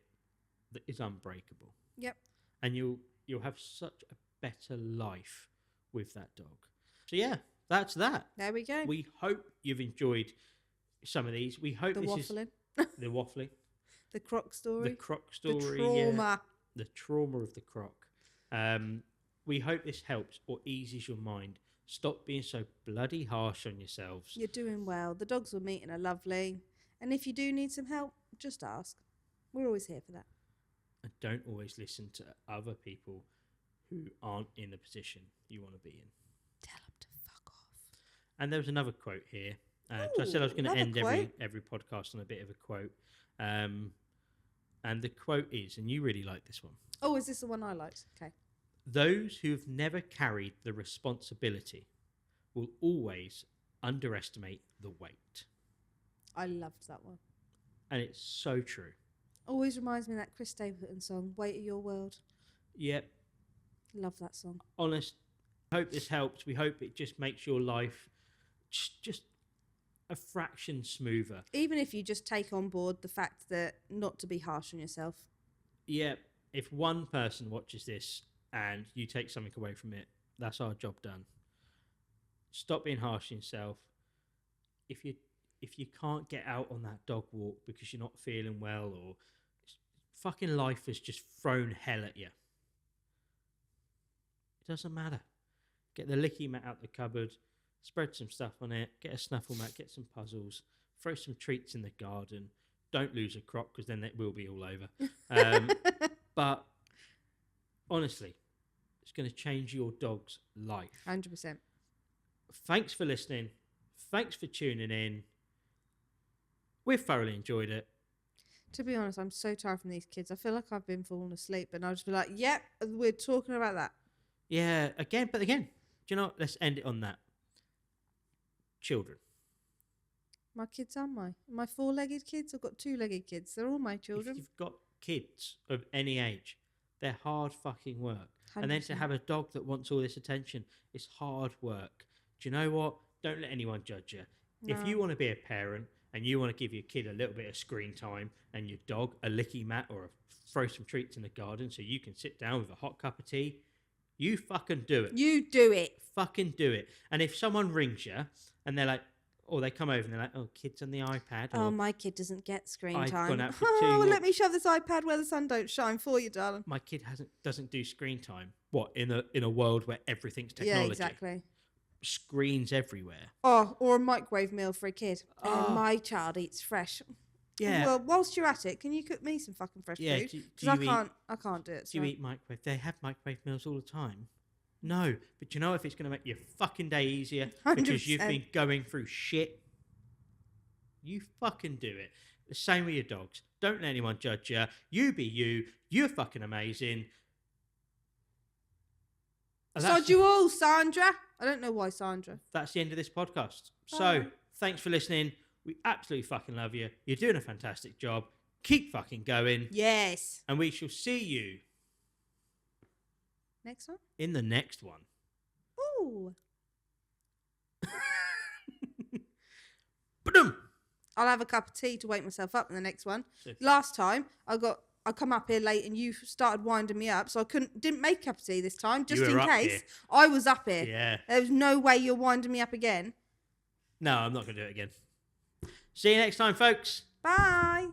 that is unbreakable. Yep. And you'll have such a better life with that dog. So yeah, that's that. There we go. We hope you've enjoyed some of these. We hope The this waffling. is the waffling, The croc story. the croc story, The trauma. the trauma of the croc. We hope this helps or eases your mind. Stop being so bloody harsh on yourselves. You're doing well. The dogs we're meeting are lovely. And if you do need some help, just ask. We're always here for that. And don't always listen to other people who aren't in the position you want to be in. Tell them to fuck off. And there was another quote here. 'Cause I said I was going to Ooh, end another every podcast on a bit of a quote. And the quote is, and you really like this one, Oh, is this the one I liked? Okay. those who've never carried the responsibility will always underestimate the weight. I loved that one. And it's so true. Always reminds me of that Chris Stapleton song, Weight of Your World. Yep. Love that song. Honest. Hope this helps. We hope it just makes your life just a fraction smoother. Even if you just take on board the fact that not to be harsh on yourself. Yeah. If one person watches this and you take something away from it, that's our job done. Stop being harsh on yourself. If you can't get out on that dog walk because you're not feeling well, or fucking life has just thrown hell at you, it doesn't matter. Get the Licky Mat out the cupboard, spread some stuff on it, get a snuffle mat, get some puzzles, throw some treats in the garden. Don't lose a croc because then it will be all over. But honestly, it's going to change your dog's life. 100%. Thanks for listening. Thanks for tuning in. We've thoroughly enjoyed it. To be honest, I'm so tired from these kids. I feel like I've been falling asleep and I'll just be like, yep, we're talking about that. Yeah, again, do you know what? Let's end it on that. Children. My kids are my four-legged kids. I've got two-legged kids. They're all my children. If you've got kids of any age, they're hard fucking work. 100%. And then to have a dog that wants all this attention, it's hard work. Do you know what? Don't let anyone judge you. No. If you want to be a parent and you want to give your kid a little bit of screen time and your dog a Licky Mat or throw some treats in the garden so you can sit down with a hot cup of tea, you fucking do it. You do it. Fucking do it. And if someone rings you and they're like, or they come over and they're like, oh, kids on the iPad. Oh, my kid doesn't get screen I've time. gone out for Oh, two. let me shove this iPad where the sun don't shine for you, darling. My kid doesn't do screen time. What, in a world where everything's technology? Yeah, exactly. Screens everywhere. Oh, or a microwave meal for a kid. Oh. And my child eats fresh. Yeah. Well, whilst you're at it, can you cook me some fucking fresh Yeah, food? do Because you I can't do it. Do you eat microwave? They have microwave meals all the time. No, but you know if it's going to make your fucking day easier because you've 100%. been going through shit, you fucking do it. The same with your dogs. Don't let anyone judge you. You be you. You're fucking amazing. And Sod you all, Sandra. I don't know why Sandra. that's the end of this podcast. Bye. So, thanks for listening. We absolutely fucking love you. You're doing a fantastic job. Keep fucking going. Yes. And we shall see you Next one. in the next one. Ooh. Ba-dum! I'll have a cup of tea to wake myself up in the next one. Super. Last time I come up here late and you started winding me up, so I didn't make a cup of tea this time, just You in were up case. here. I was up here. Yeah. There was no way you're winding me up again. No, I'm not going to do it again. See you next time, folks. Bye.